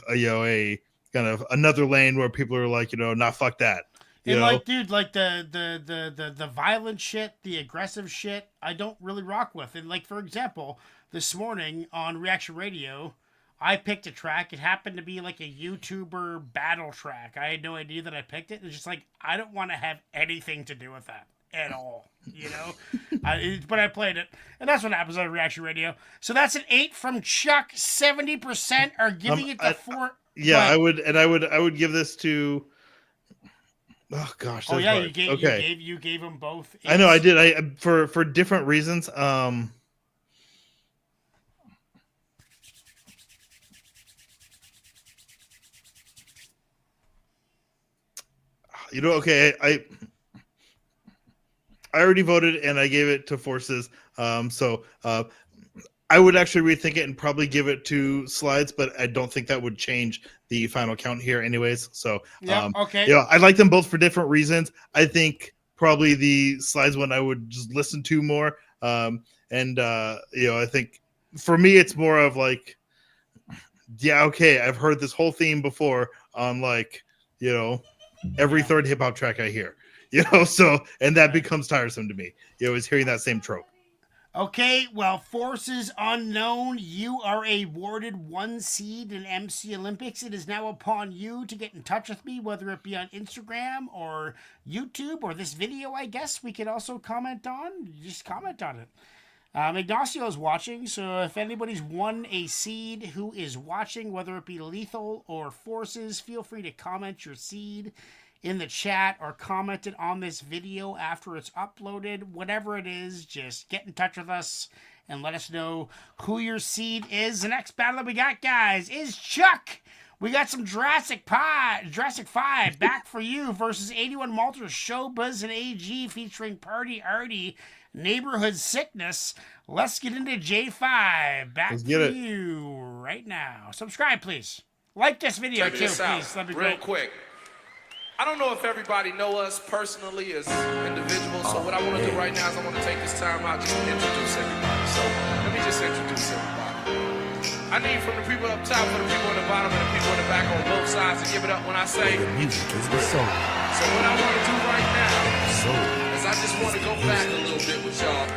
kind of another lane where people are like, you know, nah, fuck that. And like, dude, like the violent shit, the aggressive shit, I don't really rock with. And like, for example, this morning on Reaction Radio, I picked a track. It happened to be like a YouTuber battle track. I had no idea that I picked it. It's just like, I don't want to have anything to do with that at all, you know? But I played it. And that's what happens on Reaction Radio. So that's an 8 from Chuck. 70% are giving it to 4. Yeah, I would give this to... Oh gosh! Oh yeah, hard. you gave them both. 8s. I know I did. I for different reasons. You know, okay, I already voted and I gave it to Forces. So I would actually rethink it and probably give it to Slides, but I don't think that would change the final count here anyways. So okay. Yeah, I like them both for different reasons. I think probably the Slides one I would just listen to more. And you know, I think for me it's more of like, yeah, okay, I've heard this whole theme before on like, you know, every third hip hop track I hear. You know, so and that becomes tiresome to me. You know, is hearing that same trope. Okay, well, Forces Unknown, you are awarded 1 seed in MC Olympics. It is now upon you to get in touch with me, whether it be on Instagram or YouTube or this video, I guess we could also comment on. Just comment on it. Ignacio is watching, so if anybody's won a seed who is watching, whether it be Lethal or Forces, feel free to comment your seed in the chat or comment it on this video after it's uploaded. Whatever it is, just get in touch with us and let us know who your seed is. The next battle that we got, guys, is Chuck. We got some Jurassic 5 back for you versus 81 Malters, Showbuzz and AG featuring Party Artie, Neighborhood Sickness. Let's get into J5. Back to you right now. Subscribe, please. Like this video too, please. That'd be real great. Quick. I don't know if everybody know us personally as individuals, so what I want to do right now is I want to take this time out just to introduce everybody. So let me just introduce everybody. I need from the people up top, for the people on the bottom, and the people in the back on both sides to give it up when I say music is the soul. So what I want to do right now is I just want to go back a little bit with y'all.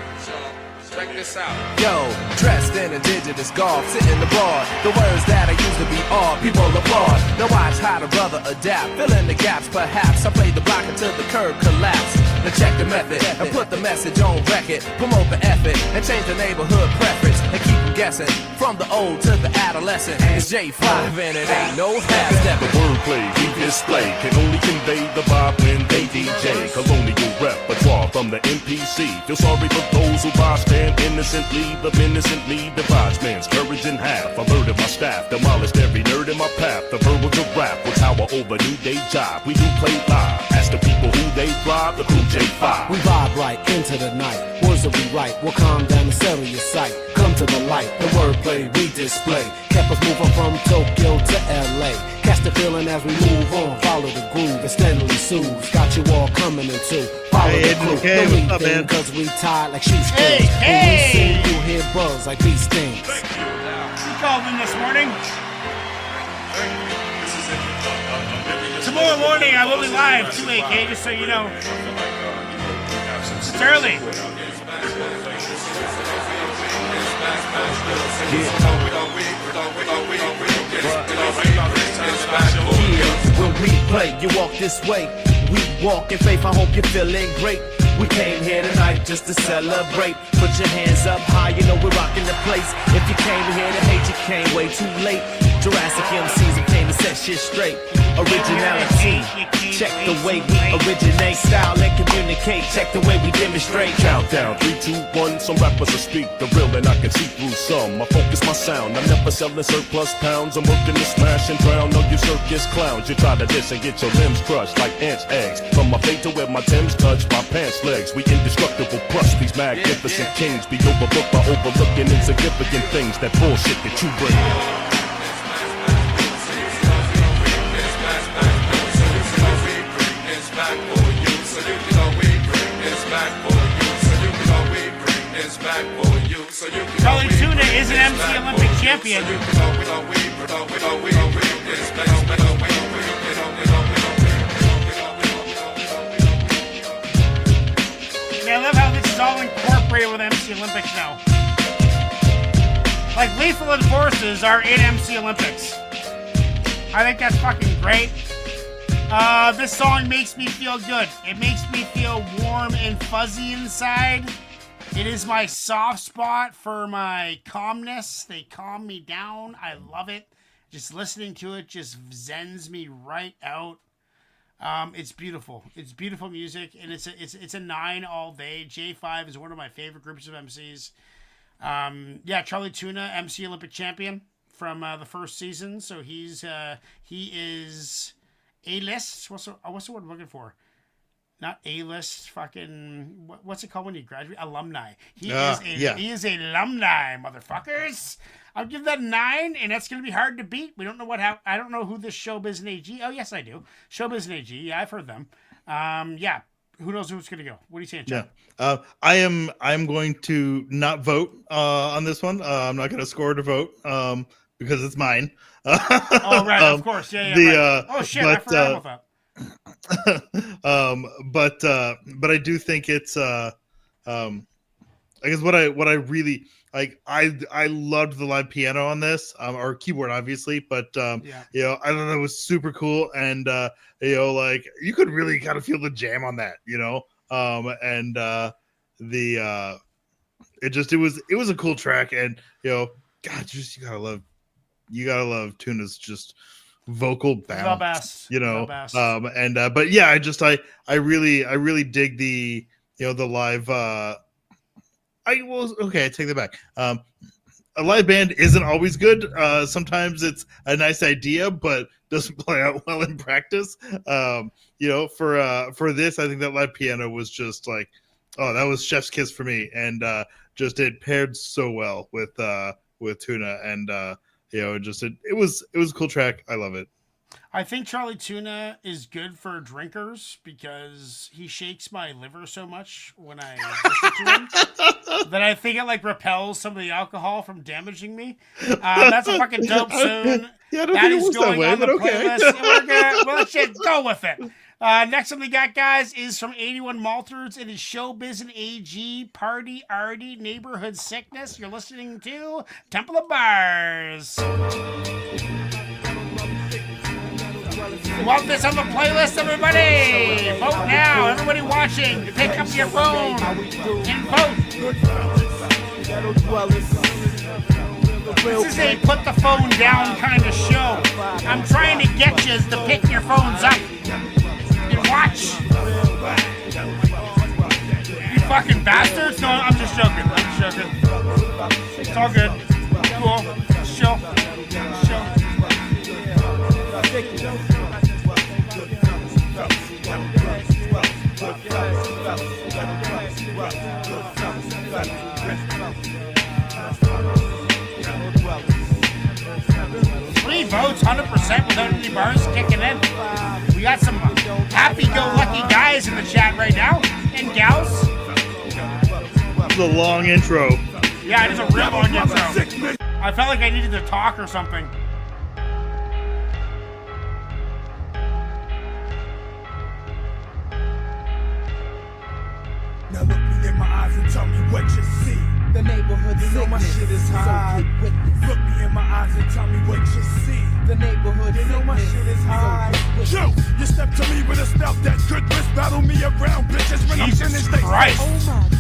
Check this out. Yo, dressed in indigenous garb, sitting abroad. The words that I used to be all people applaud. Now watch how the brother adapt, fill in the gaps perhaps. I played the block until the curb collapsed. Now check the method and put the message on record. Promote the effort and change the neighborhood preference and keep them guessing. From the old to the adolescent, it's J5 and it ain't no half-stepping. The wordplay we display can only convey the vibe when they DJ. Colonial repertoire from the MPC. Feel sorry for those who bystand innocently. The innocently divides man's courage in half. I murdered my staff, demolished every nerd in my path. The verbal giraffe will tower over new day job. We do play live. Ask the people who they thrive, the crew J5. We vibe right into the night. Words that we write will calm down and settle your sight. Come to the light, the wordplay we display. Kept us moving from Tokyo to LA. Catch the feeling as we move on. Follow the groove and steadily soothes. Got you all coming into. Follow the crew. Okay, the what's up, man? Cause we tied like shoestrings. When we sing, you hear buzz like bee stings. You called in this morning. Tomorrow morning I will be live 2 AK, just so you know. It's early. When we play, you walk this way. We walk in faith, I hope you're feeling great. We came here tonight just to celebrate. Put your hands up high, you know we're rocking the place. If you came here to hate, you came way too late. Jurassic MCs who came to set shit straight. Originality. Check the way we originate, style and communicate. Check the way we demonstrate. Countdown, 3, 2, 1. Some rappers will speak the real and I can see through some. I focus my sound. I'm never selling surplus pounds. I'm working to smash and drown all you circus clowns. You try to diss and get your limbs crushed like ants' eggs. From my fate to where my Timbs touch my pants legs. We indestructible crush these magnificent kings. Be overlooked by overlooking insignificant things. That bullshit that you bring. Charlie Tuna is an MC Olympic champion. I love how this is all incorporated with MC Olympics now. Like Lethal Enforcers are in MC Olympics. I think that's fucking great. This song makes me feel good. It makes me feel warm and fuzzy inside. It is my soft spot for my calmness. They calm me down. I love it. Just listening to it just zens me right out. It's beautiful. It's beautiful music, and it's a 9 all day. J5 is one of my favorite groups of MCs. Yeah, Charlie Tuna, MC Olympic champion from the first season. So he is A-list. What's the word I'm looking for? Not A-list. Fucking what's it called when you graduate? Alumni. He is a alumni, motherfuckers. I'll give that 9, and that's gonna be hard to beat. We don't know I don't know who this Showbiz and AG. Oh yes, I do. Showbiz and AG. Yeah, I've heard them. Yeah. Who knows who's gonna go? What are you saying, Chuck? Yeah. I'm going to not vote on this one. I'm not gonna score to vote because it's mine. Oh right, of course. Yeah. Right. Oh shit, I forgot about that. But I do think it's I guess what I really like, I loved the live piano on this, or keyboard obviously, but you know, I thought that was super cool, and you know, like you could really kind of feel the jam on that, you know, and it was a cool track, and you know, God, just you gotta love Tuna's just vocal balance, the best. You know, the best. But yeah, I really dig the, you know, the live. I take that back. A live band isn't always good. Sometimes it's a nice idea, but doesn't play out well in practice. You know, for this, I think that live piano was just like, oh, that was chef's kiss for me, and just it paired so well with Tuna, and you know, just it was a cool track. I love it. I think Charlie Tuna is good for drinkers because he shakes my liver so much when I listen to him that I think it like repels some of the alcohol from damaging me. That's a fucking dope tune. Yeah, I don't think it was that way, but okay. Well, let's just go with it. Next one we got, guys, is from 81 Malters. It is Showbiz and AG, Party Arty, Neighborhood Sickness. You're listening to Temple of Bars. Want this on the playlist, everybody? Vote now. Everybody watching, pick up your phone and vote. This is a put the phone down kind of show. I'm trying to get you to pick your phones up and watch. You fucking bastards. No, I'm just joking. It's all good. Cool. Show. Three votes, 100% without any bars kicking in. We got some happy-go-lucky guys in the chat right now, and gals. It's a long intro. Yeah, it is a real long intro. I felt like I needed to talk or something. Now look me in my eyes and tell me what you see. The neighborhood sickness. You know my shit is high. So look me in my eyes and tell me what you see. The neighborhood sickness. You know my shit is high. So Yo, you step to me with a stealth that could risk battle me around bitches when I'm finished. They say,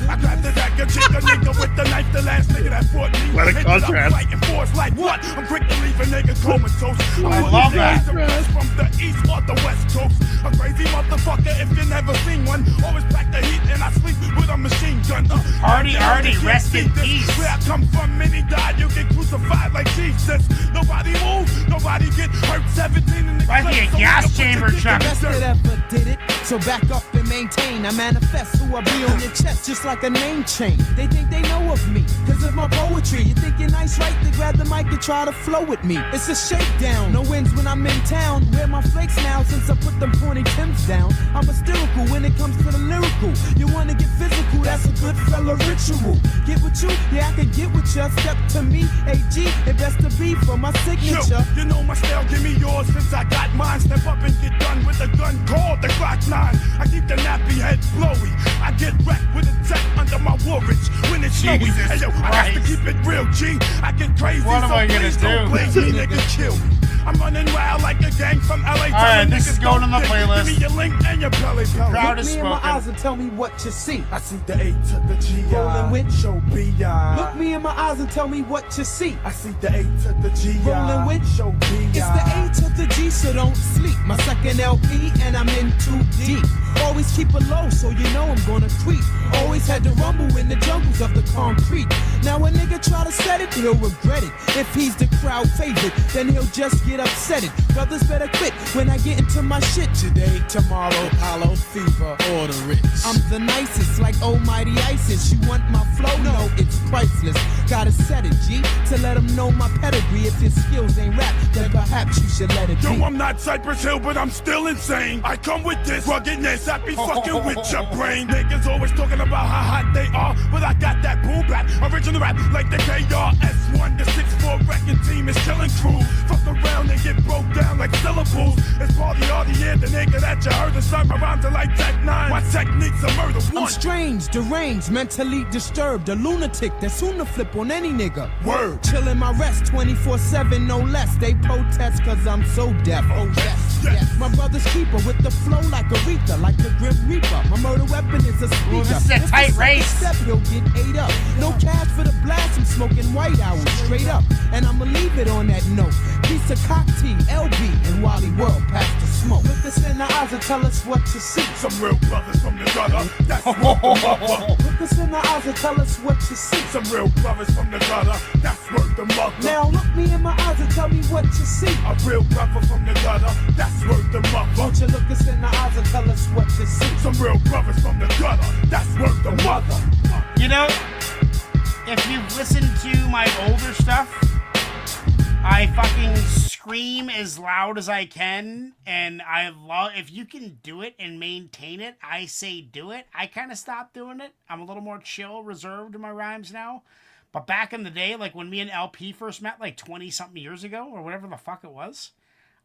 I grabbed the dagger, chick a nigga with the knife, the last nigga that fought me. What a contrast. Fighting force like what? I'm quick to leave a nigga comatose. I love that. From the east or the west coast. A crazy motherfucker if you never seen one. Always pack the heat and I sleep with a machine gun. Hardy, rest in peace. Where I come from, many died, you get crucified like Jesus. Nobody move, nobody get hurt. 17 in the Might be a gas chamber, Chuck. Best that ever did it, so back up and maintain. I manifest who I be on your chest, just like a name chain. They think they know of me, cause of my poetry. You think you're nice, right? To grab the mic and try to flow with me. It's a shakedown, no wins when I'm in town. Wear my flakes now since I put them pointy Timbs down. I'm hysterical when it comes to the lyrical. You wanna get physical, that's a good fella ritual. Get with you, yeah, I can get with ya. Step to me, AG, it best to be for my signature. Yo, you know my style, give me yours since I got mine. Step up and get done with a gun called the Glock 9. I keep the nappy head blowy. I get wrecked with a tech under my Woolrich when it's snowy. Hey yo, I have to keep it real, G. I get crazy, what am I gonna do? Don't blame me, nigga, kill me. I'm running wild like a gang from LA. Alright, this is going on the playlist. Give me your link and your belly. Crowd Look is me in my smoking. eyes and tell me what you see. I see the A to the G. Rolling with show B.I. Look me in my eyes and tell me what you see. I see the A to the G. Rolling with show B.I. It's the A to the G, so don't sleep. My second LP, and I'm in too deep. Always keep it low, so you know I'm gonna creep. Always had to rumble in the jungles of the concrete. Now a nigga try to set it, he'll regret it. If he's the crowd favorite, then he'll just get upset it. Brothers better quit when I get into my shit. Today, tomorrow, hollow fever, order it. I'm the nicest, like almighty ISIS. You want my flow? No, it's priceless. Gotta set it, G, to let them know my pedigree. If your skills ain't rap, then perhaps you should let it be. Yo, I'm not Cypress Hill, but I'm still insane. I come with this ruggedness, I be fucking with your brain. Niggas always talking about how hot they are, but I got that boom bap, original rap like the KRS-One. The 6'4" wrecking team is killing crew. Fuck around and get broke down like syllables. It's party all the year, the nigga that you heard. The sun around to like Tech 9. My technique's a murder one. I'm strange, deranged, mentally disturbed, a lunatic that's soon to flip on any nigga. Word. Chillin' my rest 24/7, no less. They protest cause I'm so deaf. Oh yes, yes. My brother's keeper with the flow like Aretha, like the Grim Reaper. My murder weapon is a speaker. Ooh, this is a tight race. Step, he'll get ate up. No cash for the blast, I'm smoking white hours straight up. And I'ma leave it on that note. Piece of cock tea, LB, and Wally World pass the smoke. Look us in the eyes and tell us what you see. Some real brothers from the gutter, that's what the mother. Look us in the eyes and tell us what you see. Some real brothers from the gutter, that's worth the mother. Now look me in my eyes and tell me what you see. A real brother from the gutter, that's worth the mother. Won't you look us in the eyes and tell us what you see? Some real brothers from the gutter, that's worth the mother. You know, if you've listened to my older stuff, I fucking scream as loud as I can, and I love, if you can do it and maintain it, I say do it. I kind of stopped doing it. I'm a little more chill, reserved in my rhymes now. But back in the day, like when me and LP first met, like 20-something years ago, or whatever the fuck it was,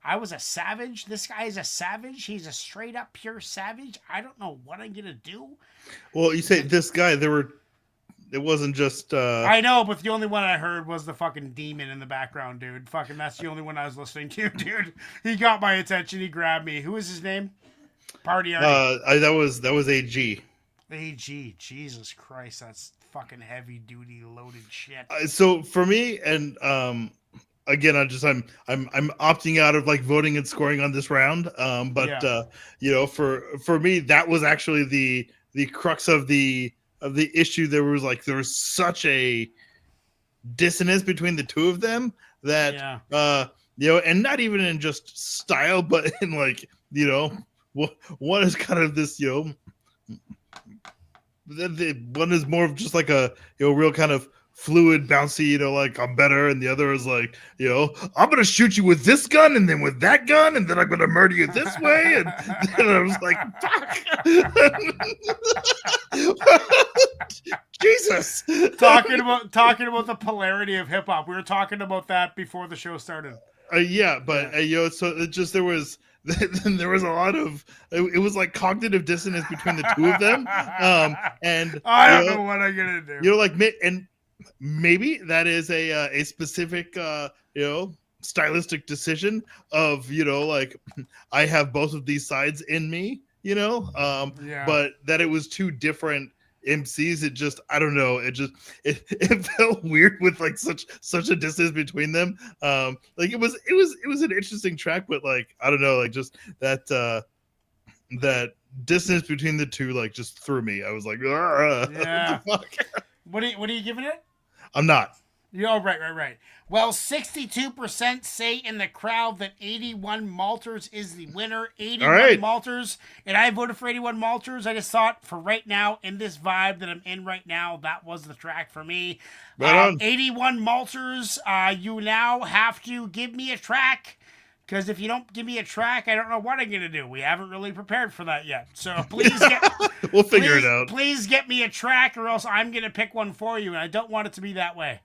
I was a savage. This guy is a savage. He's a straight up pure savage. I don't know what I'm gonna do. Well, you say this guy, it wasn't just I know, but the only one I heard was the fucking demon in the background, dude. Fucking that's the only one I was listening to, dude. He got my attention. He grabbed me. Who is his name? Party Artie. that was AG. AG. Jesus Christ, that's fucking heavy duty loaded shit. So for me, and again, I'm opting out of like voting and scoring on this round. You know, for me, that was actually the crux of the issue. There was such a dissonance between the two of them that you know, and not even in just style, but in like, you know, one is kind of this, you know, the one is more of just like a, you know, real kind of fluid, bouncy, you know, like I'm better, and the other is like, you know, I'm gonna shoot you with this gun and then with that gun and then I'm gonna murder you this way, and I was like, fuck. Jesus. Talking about the polarity of hip hop. We were talking about that before the show started. Yeah, but you know, so it just there was a lot of it was like cognitive dissonance between the two of them, and I don't know what I'm gonna do. You know, like, and maybe that is a specific you know, stylistic decision of, you know, like I have both of these sides in me, you know, but that it was two different MCs. It just, I don't know, it felt weird with like such a distance between them. Like it was an interesting track, but like I don't know, like just that distance between the two like just threw me. I was like, yeah. What the fuck? What are you giving it? I'm not. Oh, right. Well, 62% say in the crowd that 81 Malters is the winner. 81 Malters. And I voted for 81 Malters. I just thought for right now, in this vibe that I'm in right now, that was the track for me. 81 Malters, you now have to give me a track. Because if you don't give me a track, I don't know what I'm going to do. We haven't really prepared for that yet. So please we'll figure it out. Please get me a track or else I'm going to pick one for you. And I don't want it to be that way.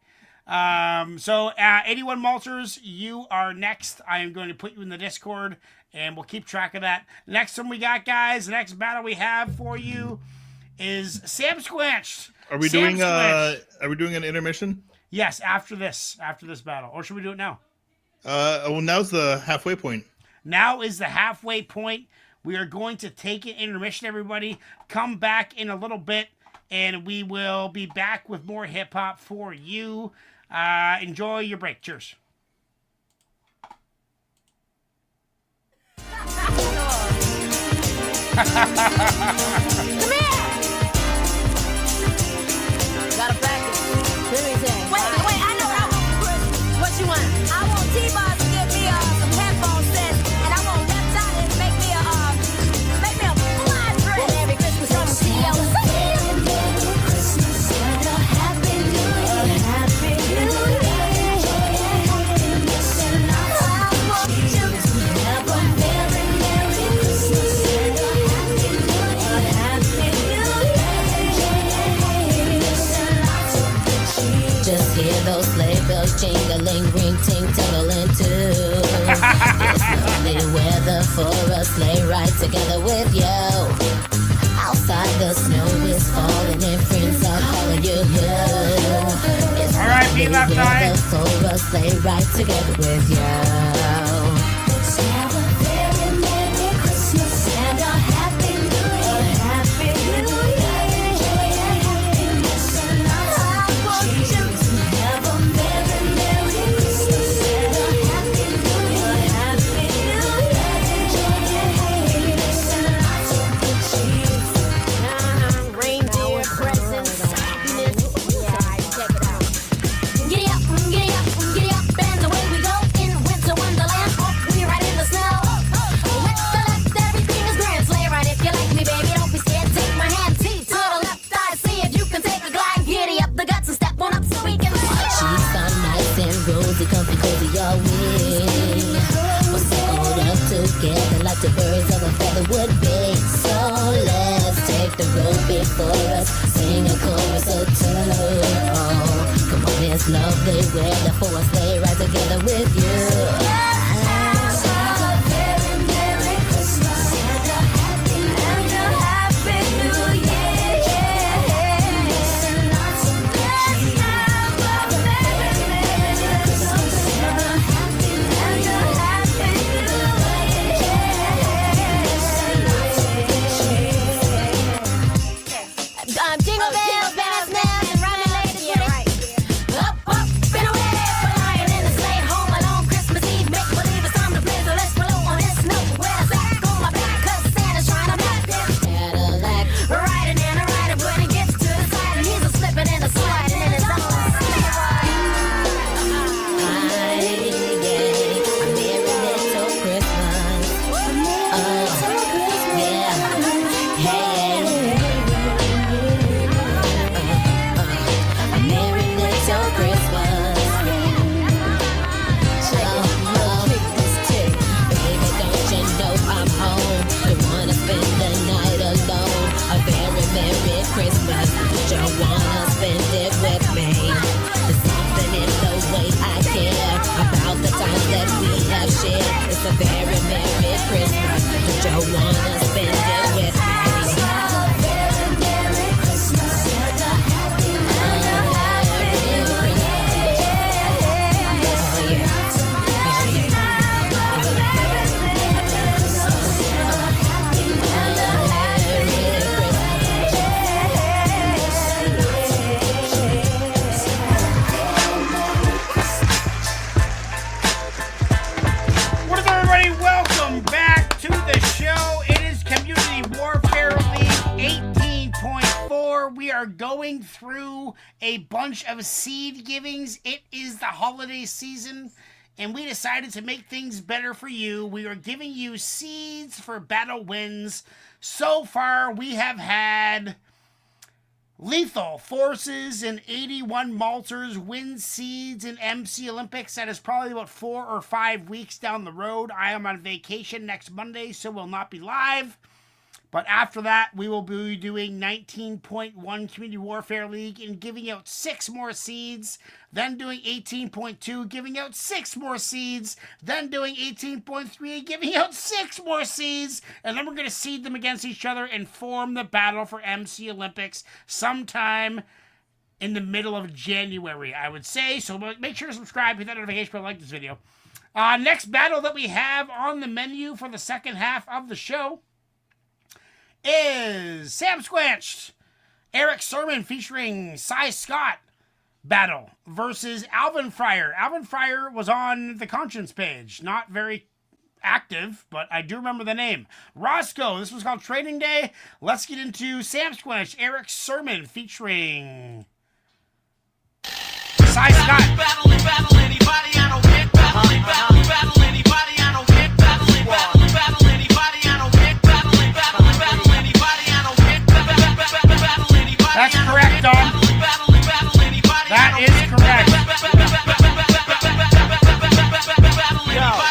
81 Malters, you are next. I am going to put you in the Discord and we'll keep track of that. Next one we got, guys, the next battle we have for you is Sam Squanched. Are we doing an intermission? Yes, after this battle. Or should we do it now? Well, now's the halfway point. Now is the halfway point. We are going to take an intermission, everybody. Come back in a little bit, and we will be back with more hip-hop for you. Enjoy your break. Cheers. Come here! Got a package. Let me say. Wait, I know what I want for Christmas. What you want? I want T-Boss to get me some headphone sets, and I want Reptile to make me a fly dress. Merry Christmas from the CEO. Merry Christmas and a Happy New Year. Happy New Year. Listen, I want you to have a Merry Christmas and a Happy New Year. Happy New Year. Listen, just hear those sleigh bells jingling, ring, ting, tingling too. It's lovely weather for a sleigh ride together with you. Outside the snow is falling and friends are calling you. It's lovely weather for a sleigh ride together with you. Let's have a very Merry Christmas and a Happy New Year. Happy New Year. Listen, I want you to have a Merry Christmas and a Happy New Year. Happy New Year. Listen, I want reindeer presents, happiness. Check it out. Giddy up, and away we go in winter wonderland. We ride in the snow. With the left, everything is grand. Sleigh ride if you like me, baby. Don't be scared. Take my hand, T to the left. I see if you can take a glide. Giddy up the guts and step on up so we can slide. Sheets are nice and rosy, comfy, cozy, all we. We're snuggled up together like the birds of a feather would be. So let's take the road before us, sing a chorus or two. Oh, come on, it's lovely weather for a sleigh ride together with you. Merry Christmas and a Happy New Year. Listen, let's have a Merry Christmas and a Happy New Year. Jingle bells, bells, bells, and running ladies. Yeah, right. Up, and away, we're lying in the sleigh, home alone, Christmas Eve. Make believe it's time to play, so let's blow on this snow. Wear a sack on my back, 'cause Santa's trying to black this Cadillac. Riding and a rider, when he gets to the side, and he's a slipping and a sliding in his own sleigh ride. A merry little Christmas. Oh, yeah. Hey. A merry little Christmas. Baby, don't you know I'm home? Don't wanna spend the night alone. A very Merry Christmas. Don't wanna spend it with me. There's something in the way I care about the times that we have shared. It's a very Merry Christmas. Don't you wanna spend it with me? Merry Christmas and a Happy New Year. are going through a bunch of seed givings. It is the holiday season, and we decided to make things better for you. We are giving you seeds for battle wins. So far, we have had Lethal Forces and 81 Malters win seeds in MC Olympics. That is probably about 4 or 5 weeks down the road. I am on vacation next Monday, so will not be live. But after that, we will be doing 19.1 Community Warfare League and giving out 6 more seeds. Then doing 18.2, giving out 6 more seeds. Then doing 18.3, giving out 6 more seeds. And then we're going to seed them against each other and form the battle for MC Olympics sometime in the middle of January, I would say. So make sure to subscribe, hit that notification bell, like this video. Next battle that we have on the menu for the second half of the show is Sam Squanched, Eric Sermon featuring Cy Scott battle versus Alvin Fryer. Alvin Fryer was on the Conscience page. Not very active, but I do remember the name. Roscoe, this was called Training Day. Let's get into Sam Squanched, Eric Sermon featuring Cy Scott. Battle anybody, I don't get battle anybody, I don't get battle anybody, I don't get battle anybody, I don't get battle anybody. That's correct, Dom. That is correct.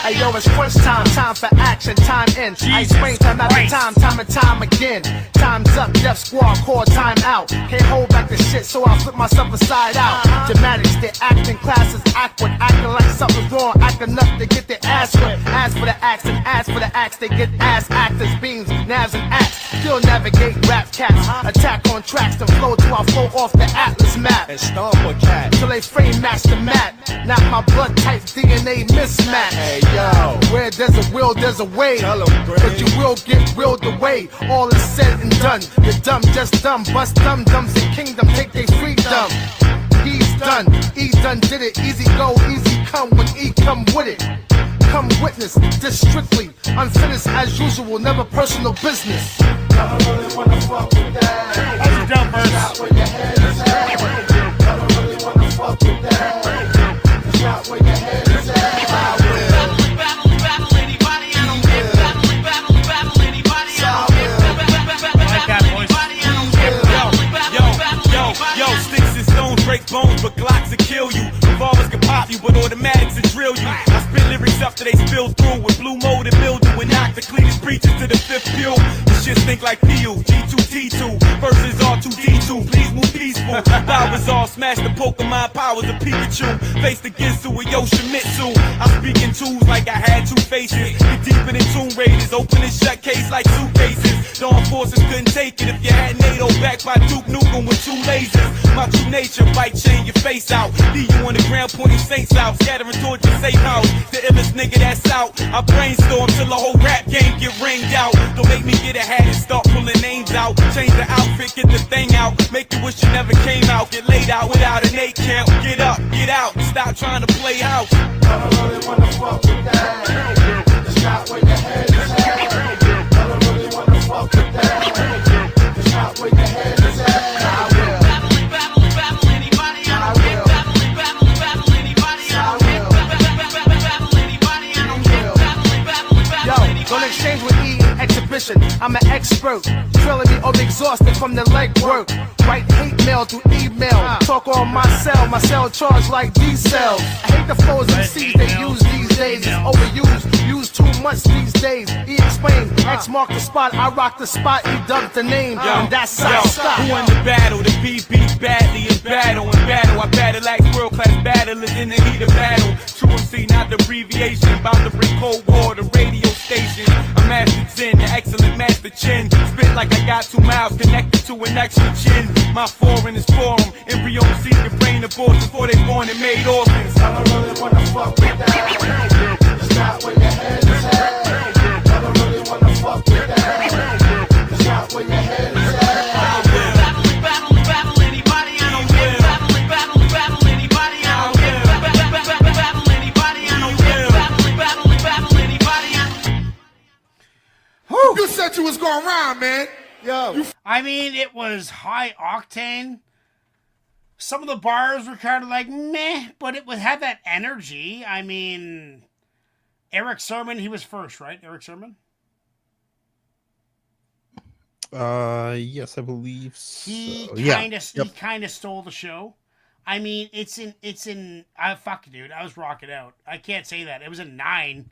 Hey yo, it's crunch time, time for action, time in. I explain time after time and time again. Time's up, Death Squad, call time out. Can't hold back the shit, so I flip myself inside out. Dramatics, their acting classes awkward, acting like something's wrong, acting enough to get their ass whipped. Ask for the axe and ask for the axe, they get ass actors, beams, nabs and axe. Still navigate rap cats, attack on tracks, then flow till I flow off the Atlas map. And stomp a cat, till they frame match the mat. Not my blood type DNA mismatch. Hey yo, where there's a will, there's a way. But you will get willed away. All is said and done. You're dumb, just dumb. Bust dum-dums in kingdom, take their freedom. He's done, E done did it. Easy go, easy come when E come with it. Come witness, this strictly unfinished as usual, never personal business. I don't really wanna fuck with that. That's a dumb verse. Not where your head is at. I don't really wanna fuck with that. It's not where your head is at. I will. Battle anybody, I don't get battle anybody, I don't get Yo, sticks and stones break bones, but Glocks will kill you. Revolvers can pop you, but automatics will drill you. I spit lyrics up till they spill through with blue mold and mildew and knock the cleanest preachers to the fifth pew. This shit stink like PU, G2T2, versus R2D2. Please move peaceful. Powers all smash the Pokemon powers of Pikachu. Faced against Ginsu with Yoshimitsu. I speak in twos like I had 2 faces. Get deeper than Tomb Raiders, open and shut case like suitcases. Dawn forces couldn't take it if you had NATO backed by Duke Nukem with 2 lasers. My true nature, bite chain your face out. Leave you on the ground pointing saints out, scattering towards your safe house. The illest nigga that's out. I brainstorm till the whole rap game get ringed out. Don't make me get a hat and start pulling names out. Change the outfit, get the thing out. Make you wish you never came out. Get laid out without an 8 count. Get up, get out, and stop trying to play house. I don't really wanna fuck with that. It's not where your head is at. I don't really wanna fuck with that. It's not where your head is at. I will. Battle anybody, I don't get battle anybody, I don't get battle anybody, I don't get battle anybody. Yo, don't exchange with E in exhibition. I'm an expert. Drilling me or exhausted from the leg work. Write hate mail through email. Talk on my cell charge like D-cells. I hate the flows and C's they use these days. It's overused, used too much these days. E explain, X mark the spot, I rock the spot, E dubbed the name, and that's how stop. Who won the battle? The B beat badly in battle. In battle, I battle like world-class battlers in the heat of battle. True MC, not the abbreviation. About to bring Cold War to radio station. I'm Master Zen, the excellent Master Chin. Spit like I got 2 mouths connected to an extra chin. My foreign is forum. Embryo see your brain abortions before they born and made orphans. I don't really wanna fuck with that. It's not where your head is at. I don't really wanna fuck with that. It's not where your head is at. I will. Battle anybody, I don't get battle anybody, I don't get battle anybody, I don't get battle anybody. You said you was going round, man. Yo. I mean, it was high octane. Some of the bars were kind of like meh, but it would have that energy. I mean, Eric Sermon, he was first, right? Eric Sermon? Yes, I believe so. He kind of stole the show. I mean, it's in fuck, dude, I was rocking out. I can't say that. It was a 9.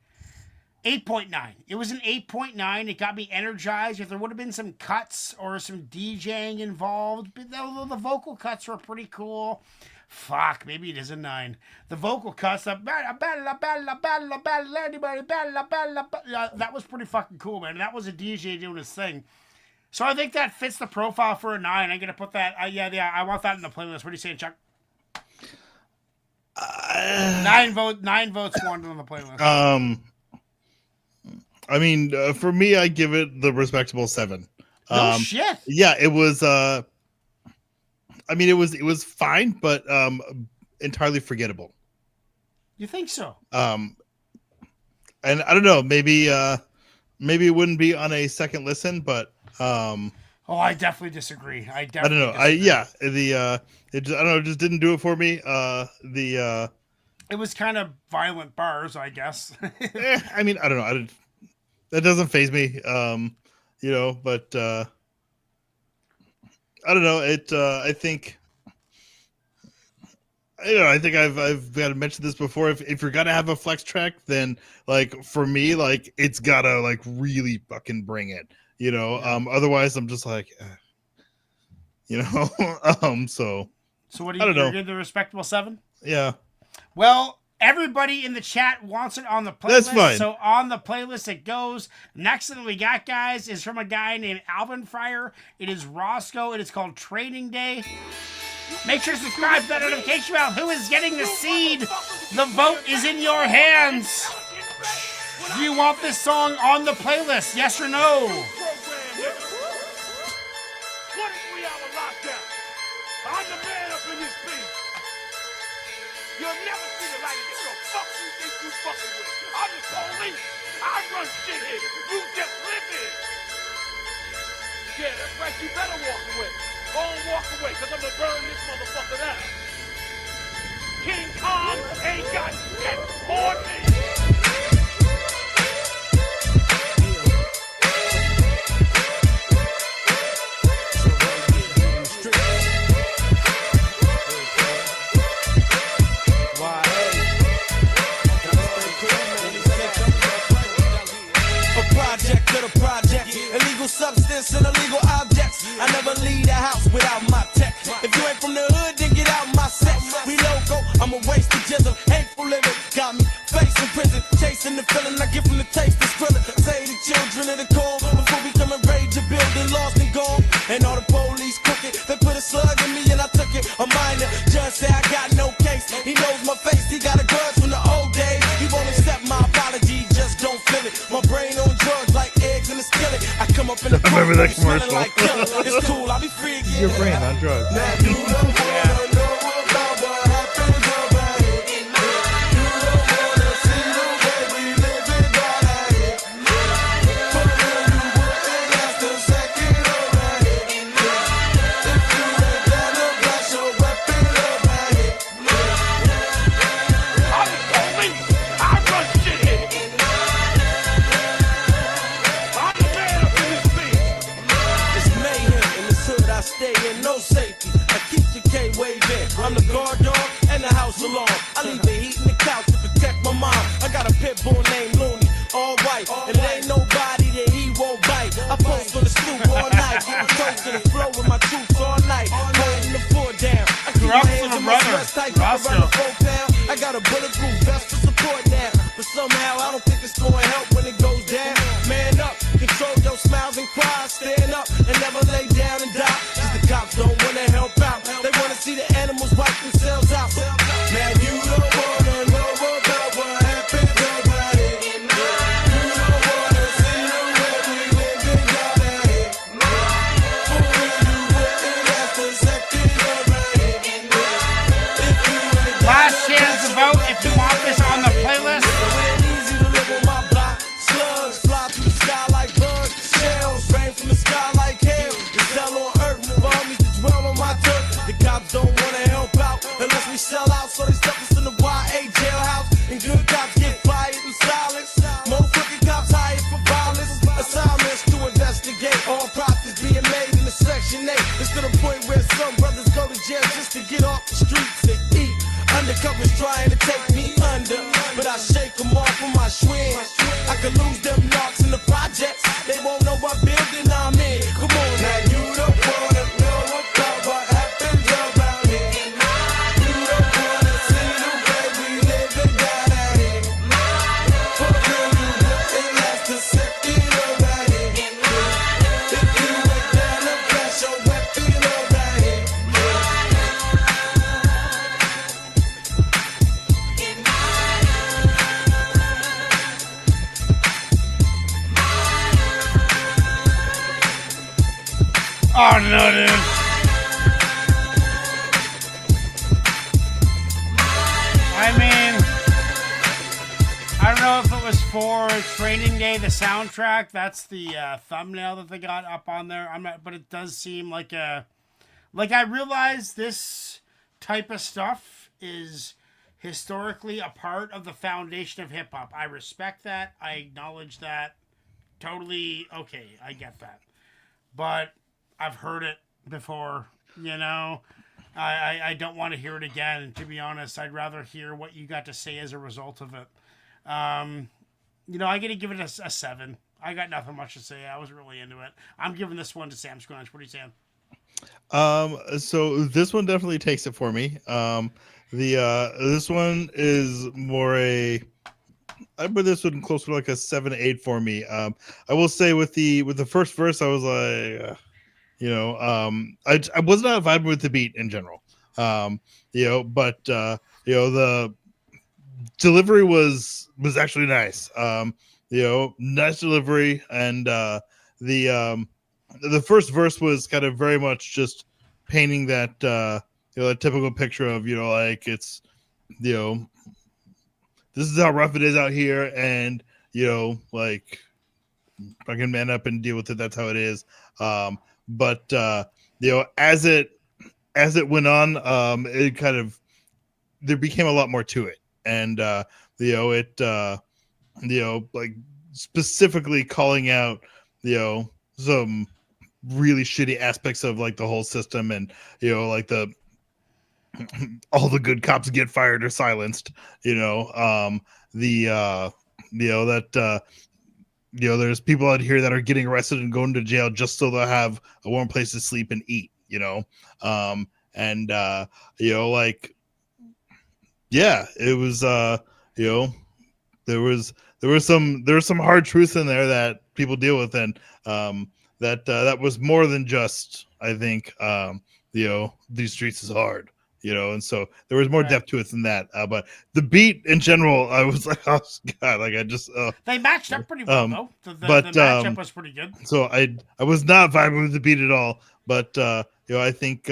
8.9. It was an 8.9. It got me energized. If there would have been some cuts or some DJing involved, but the vocal cuts were pretty cool. Fuck, maybe it is a 9. The vocal cuts, that was pretty fucking cool, man. That was a DJ doing his thing. So I think that fits the profile for a 9. I'm gonna put that. Yeah, I want that in the playlist. What are you saying, Chuck? 9 votes wanted on the playlist. I mean, for me, I give it the respectable 7. No shit. Yeah, it was. I mean, it was fine, but entirely forgettable. You think so? And I don't know. Maybe it wouldn't be on a second listen, but. I definitely disagree. I don't know. It don't know. It just didn't do it for me. It was kind of violent bars, I guess. I mean, I don't know. That doesn't faze me. But I don't know. I think I've got to mention this before. If you're gonna have a flex track, then like for me, like it's gotta like really fucking bring it. Otherwise I'm just like, So what do you? You're giving the respectable 7? Yeah. Well, everybody in the chat wants it on the playlist. That's fine. So on the playlist it goes. Next thing we got, guys, is from a guy named Alvin Fryer. It is Roscoe. It is called Training Day. Make sure to subscribe to that notification bell. Who is getting the seed? The vote is in your hands. Do you want this song on the playlist? Yes or no? 23-hour lockdown. I'm the man up in this thing. You'll never see the light of this. Who the fuck you think you fucking with? I'm the police. I run shit here. You just live here. Yeah, that's right. You better walk away. Go and walk away, because I'm going to burn this motherfucker down. King Kong ain't got shit on me. Illegal substance and illegal objects. I never leave the house without my tech. If you ain't from the hood, then get out my set. We loco, I'm a waste of jizzle. Hateful living, got me facing prison. Chasing the feeling I get from the taste of Skrilla. Say the children of the corn before we come and raid your building, lost and gone. And all the police crooked, they put a slug in me and I took it. A minor judge said I got no case. He knows my face, he got a grudge from the old days. He won't accept my apology, just don't feel it. My brain on drugs like eggs in a skillet. I come up in the remember that commercial. like it's cool, I'll be free again. Your brain on drugs. Now you don't wanna know about what happens over here. You don't wanna see the way we live it by here. For real, you wouldn't last a second over here. If you ain't down to blast your weapon over here. I'm the police. I run shit here. I'm the man up in this thing. It's mayhem in this hood, I stay in no safety. I keep the K waving. I'm the guard dog and the house alarm. I leave the heat in the couch to protect my mom. I got a pit bull named Looney, all white, and it ain't nobody that he won't bite. I post on the stoop all night, close to the flow with my troops all night, holding the floor down. I keep my hands on my chest tight, around the 4 pound. I got a bulletproof vest for support now, but somehow I don't think it's gonna help when it goes down. Man up, control your smiles and cries, stand up and never lay down and die. Cause the cops don't wanna help out, they wanna see the animals wipe themselves out. Now you don't wanna know about what happens over here. You don't wanna see the way we live in down here. For real, you wouldn't last a second over here. If you ain't Last chance to vote if you want this on the playlist. it ain't easy to live on my block. Slugs fly through the sky like bugs. Shells rain from the sky like hail. could lose them knocks in the projects. They won't know what building I'm in. Come on, now you don't wanna know about what happens around here. You don't wanna see the way we live and die out here. But girl, you wouldn't last to set it around here. If you ain't down to flash your weapon around here. Oh no, dude. I mean, I don't know if it was for Training Day, the soundtrack. That's the thumbnail that they got up on there. I'm not, but it does seem like I realize this type of stuff is historically a part of the foundation of hip hop. I respect that. I acknowledge that. Totally okay. I get that. But I've heard it before, you know. I don't want to hear it again. To be honest, I'd rather hear what you got to say as a result of it. You know, I got to give it a 7. I got nothing much to say. I was really into it. I'm giving this one to Sam Squanch. What are you saying? So this one definitely takes it for me. This one is more I put this one closer to like a 7-8 for me. I will say with the first verse, I was like, I was not vibing with the beat in general. But the delivery was actually nice. Nice delivery, and the first verse was kind of very much just painting that a typical picture of like it's this is how rough it is out here, and like fucking man up and deal with it. That's how it is. But as it went on, it kind of there became a lot more to it, and like specifically calling out some really shitty aspects of like the whole system, and like the all the good cops get fired or silenced. There's people out here that are getting arrested and going to jail just so they'll have a warm place to sleep and eat. It was there was some hard truth in there that people deal with, and that was more than just, I think, these streets is hard. And so there was more depth to it than that. But the beat in general, I was like, oh god, like I just they matched up pretty well though. The matchup was pretty good. So I was not vibing with the beat at all. But I think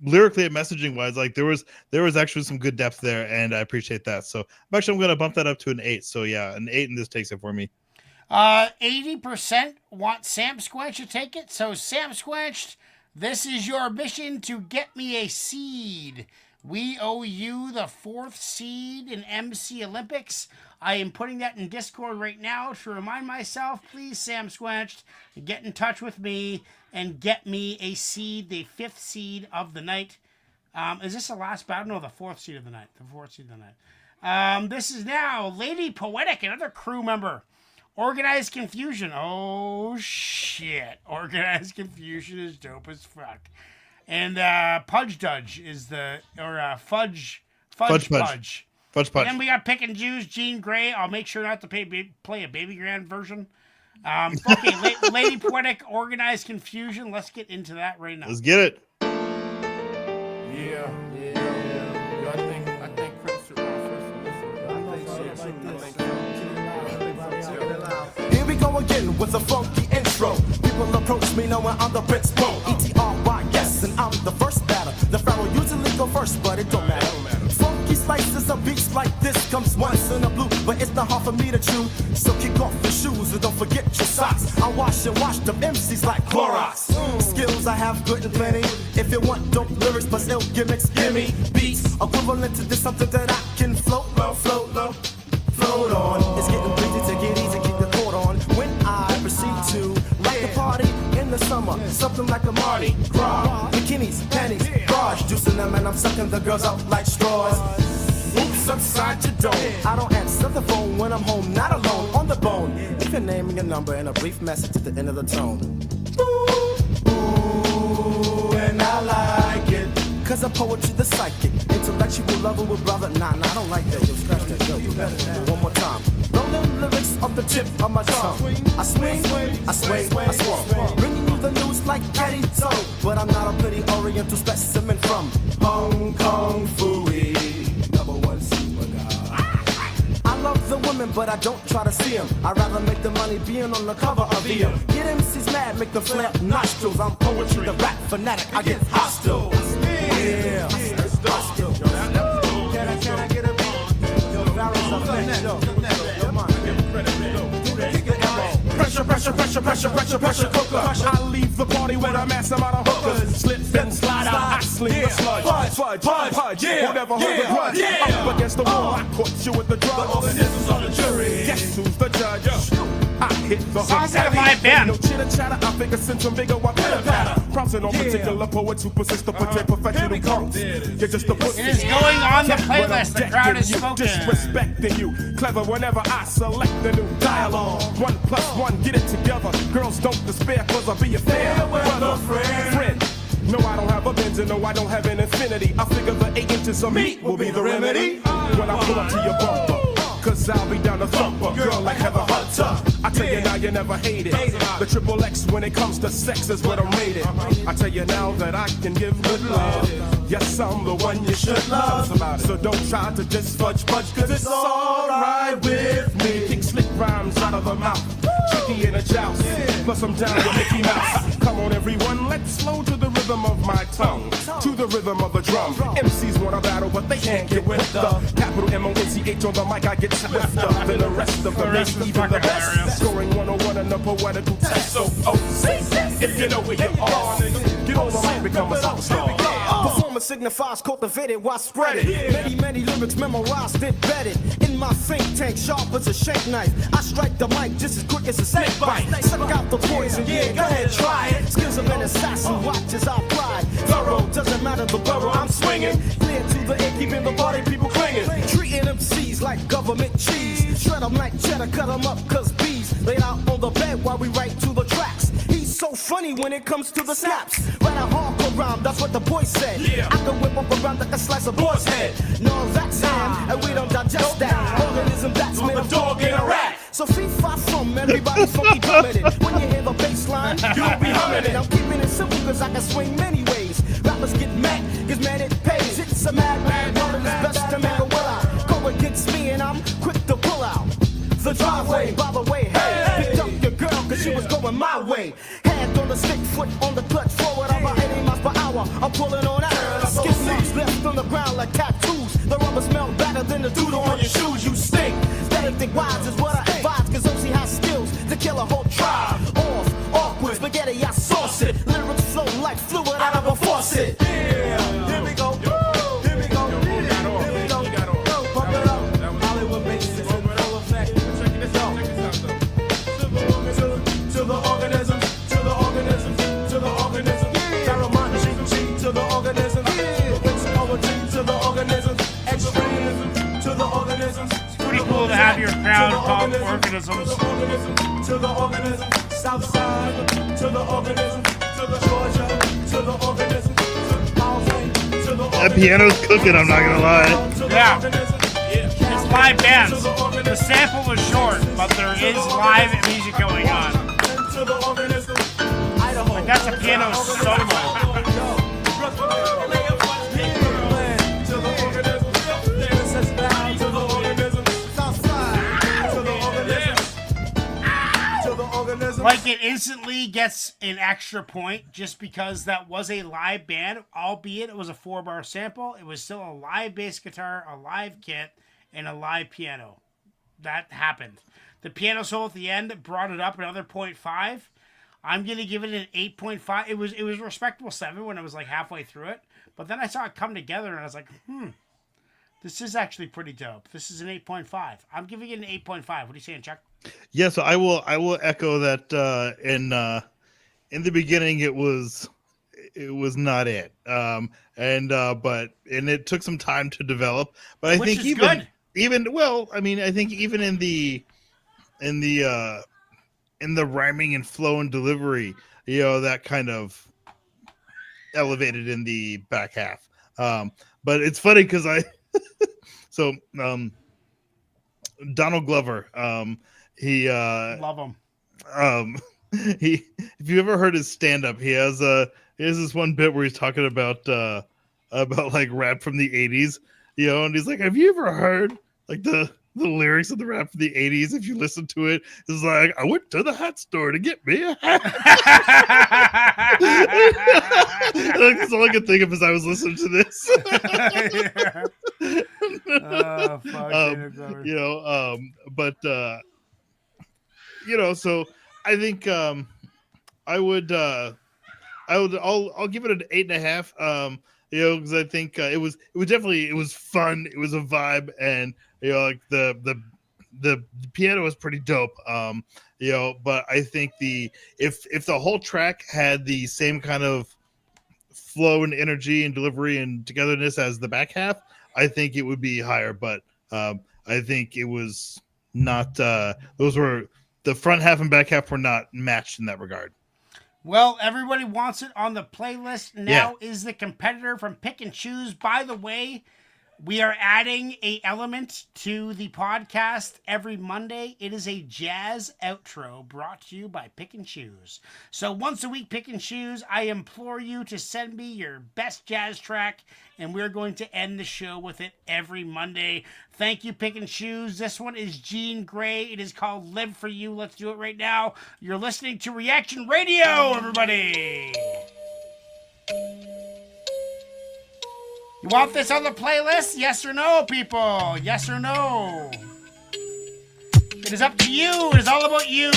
lyrically and messaging wise, like there was actually some good depth there, and I appreciate that. So I'm gonna bump that up to an 8. So yeah, an 8, and this takes it for me. 80% want Sam Squanch to take it. So Sam Squanch, this is your mission to get me a seed. We owe you the 4th seed in MC Olympics. I am putting that in Discord right now to remind myself, please, Sam Squanch, get in touch with me and get me a seed, the 5th seed of the night. Is this the last battle? No, the 4th seed of the night. The 4th seed of the night. This is now Lady Poetic, another crew member. Organized Confusion. Oh, shit. Organized Confusion is dope as fuck. And Pudge Dudge is Fudge Pudge. Fudge Pudge. And then we got Pick and Juice, Jean Grey. I'll make sure not to play a Baby Grand version. Okay, Lady Poetic, Organized Confusion. Let's get into that right now. Let's get it. Yeah. I think Chris should Here we go again with a funky intro. People approach me knowing I'm the Prince Pro. E-T-R-Y, yes, and I'm the first batter. The pharaoh usually go first, but it don't matter. Funky slices of beats like this comes once in a blue, but it's not hard for me to chew. So kick off your shoes and don't forget your socks. I wash and wash them MCs like Clorox. Skills I have good and plenty. If you want dope lyrics plus ill gimmicks, give me beats equivalent to this, something that I can float on. It's getting busy, take it easy, keep the thought on. When I proceed to light the party in the summer, something like a Mardi Gras. Bikinis, panties, bras, juicing them and I'm sucking the girls out like straws. Oops, upside your dome. I don't answer the phone when I'm home, not alone, on the bone. If your name and your number and a brief message at the end of the tone. Ooh, and I like it. Cause I'm poetry, the psychic. Intellectual lover with brother. Nah, I don't like that. Yo, scratch that. Yo, you better one more time. Rolling lyrics off the tip of my tongue. I swing, I sway, I swung. Bringing you the news like Caddy Toe. But I'm not a pretty oriental specimen from Hong Kong Phooey. #1 super guy. I love the women, but I don't try to see them. I'd rather make the money being on the cover of VM. Get MCs mad, make them flare nostrils. I'm poetry, the rap fanatic. I get hostile. Yeah, hostile. Can I get a beat? Yo, Barrels up next. Yo, come on. Pressure cooker. I leave the party with a mass amount of hookers. Slip and slide out, I sling the sludge. Fudge, yeah. Who never hold a grudge? Up against the wall, I caught you with the drug. The organisms on the jury. Guess who's the judge? I hit the songs out of my band. No chitter chatter, I figure since I'm bigger, I pitter patter. Prompting on particular poets who persist to protect professional punks. You're just a pussy. It is going on the playlist. The crowd is spoken. Disrespecting you. Clever whenever I select the new dialogue. 1 + 1, get it together. Girls don't despair, cause I'll be a fair weather friend. No, I don't have a Benz and no, I don't have an Infinity. I figure the 8 inches of meat will be the remedy when I pull up to your bumper. Cause I'll be down to thumper, girl like Heather Hunter. I tell you now, you never hate it. The XXX when it comes to sex is what I'm rated. I tell you now that I can give good love. Yes, I'm the one you should love. So don't try to just fudge, cause it's alright with me. Kick slick rhymes out of the mouth. Tricky in a joust. Plus I'm down with Mickey Mouse. Come on everyone, let's flow to the rhythm of my tongue. To the rhythm of the drum. MCs wanna battle, but they can't get with the capital M-O-N-C-H on the mic. I get swifter than the rest of the best, even the best. Scoring 101 in the poetical test. So, if you know where you are, get on the mic, become a superstar. Performance signifies cultivated while spreading. Many lyrics memorized, embedded in my think tank, sharp as a shank knife. I strike the mic just as quick as a snake bite. Suck out the poison, yeah, go ahead, try it. Skills of an assassin, watch as I fly. Thorough, doesn't matter the borough, I'm swinging. Clear to the air, keeping the party people clinging. Treating MCs like government cheese. Shred them like cheddar, cut them up, cause bees laid out on the bed while we write to the tracks. He's so funny when it comes to the snaps. Write a hardcore rhyme, that's what the boy said. I can whip up around like a slice of boy's head. No, that's ham, and we don't digest that. Organism that's made of dog and a rat. So fee fi from everybody funky drumming it. When you hear the bass line, you'll be humming it. I'm keeping it simple cause I can swing many ways. Rappers get mad, cause man it pays. It's a mad one of his best to make a will out. Go against me and I'm quick to pull out. The driveway, by the way, hey, picked up your girl cause she was going my way. Hand on the stick, foot on the clutch, forward about 80 miles per hour. I'm pulling on out. Skip marks left on the ground like tattoos. The rubber smell better than the doodle on your shoes. You stink. Better think wise is what I advise, cause OC has skills to kill a whole tribe. Off, awkward, spaghetti, I sauce it. Lyrics flow like fluid out of a faucet. Yeah, here we go. Here we go. Here we go. Pump it up. Hollywood makes it in full effect. To the organism, to the organism, to the organism. Pheromone, to the organism. Poetry to the organism. Extremism to the organism. It's pretty cool to have your crowd called organisms. To the organism. South side to the organism. To the Georgia to the organism. That piano's cooking, I'm not gonna lie. Yeah. It's live bands. The sample was short, but there is live music going on. Like that's a piano solo. Like it instantly gets an extra point just because that was a live band, albeit it was a 4-bar sample. It was still a live bass guitar, a live kit, and a live piano. That happened. The piano solo at the end brought it up another 0.5. I'm gonna give it an 8.5. It was a respectable 7 when I was like halfway through it, but then I saw it come together and I was like, this is actually pretty dope. This is an 8.5. I'm giving it an 8.5. What are you saying, Chuck? Yes, I will echo that. In the beginning, it was it was not it. But it took some time to develop. But I Which think is good. I think even in the rhyming and flow and delivery, that kind of elevated in the back half. But it's funny because Donald Glover, he love him. If you ever heard his stand up, he has this one bit where he's talking about like rap from the 80s, and he's like, have you ever heard like the lyrics of the rap from the 80s? If you listen to it, it's like, I went to the hat store to get me a hat. That's all I could think of as I was listening to this. So I think I'll give it an 8.5. Because I think it was fun. It was a vibe, and like the piano was pretty dope. But I think if the whole track had the same kind of flow and energy and delivery and togetherness as the back half, I think it would be higher. But I think it was not. Those were the front half and back half were not matched in that regard. Well, everybody wants it on the playlist. Now is the competitor from Pick and Choose. By the way, we are adding an element to the podcast every Monday. It is a jazz outro brought to you by Pick and Choose. So once a week, Pick and Choose, I implore you to send me your best jazz track, and we're going to end the show with it every Monday. Thank you, Pick and Choose. This one is Jean Grey. It is called Live For You. Let's do it right now. You're listening to Reaction Radio, everybody. You want this on the playlist? Yes or no, people? Yes or no? It is up to you. It is all about you.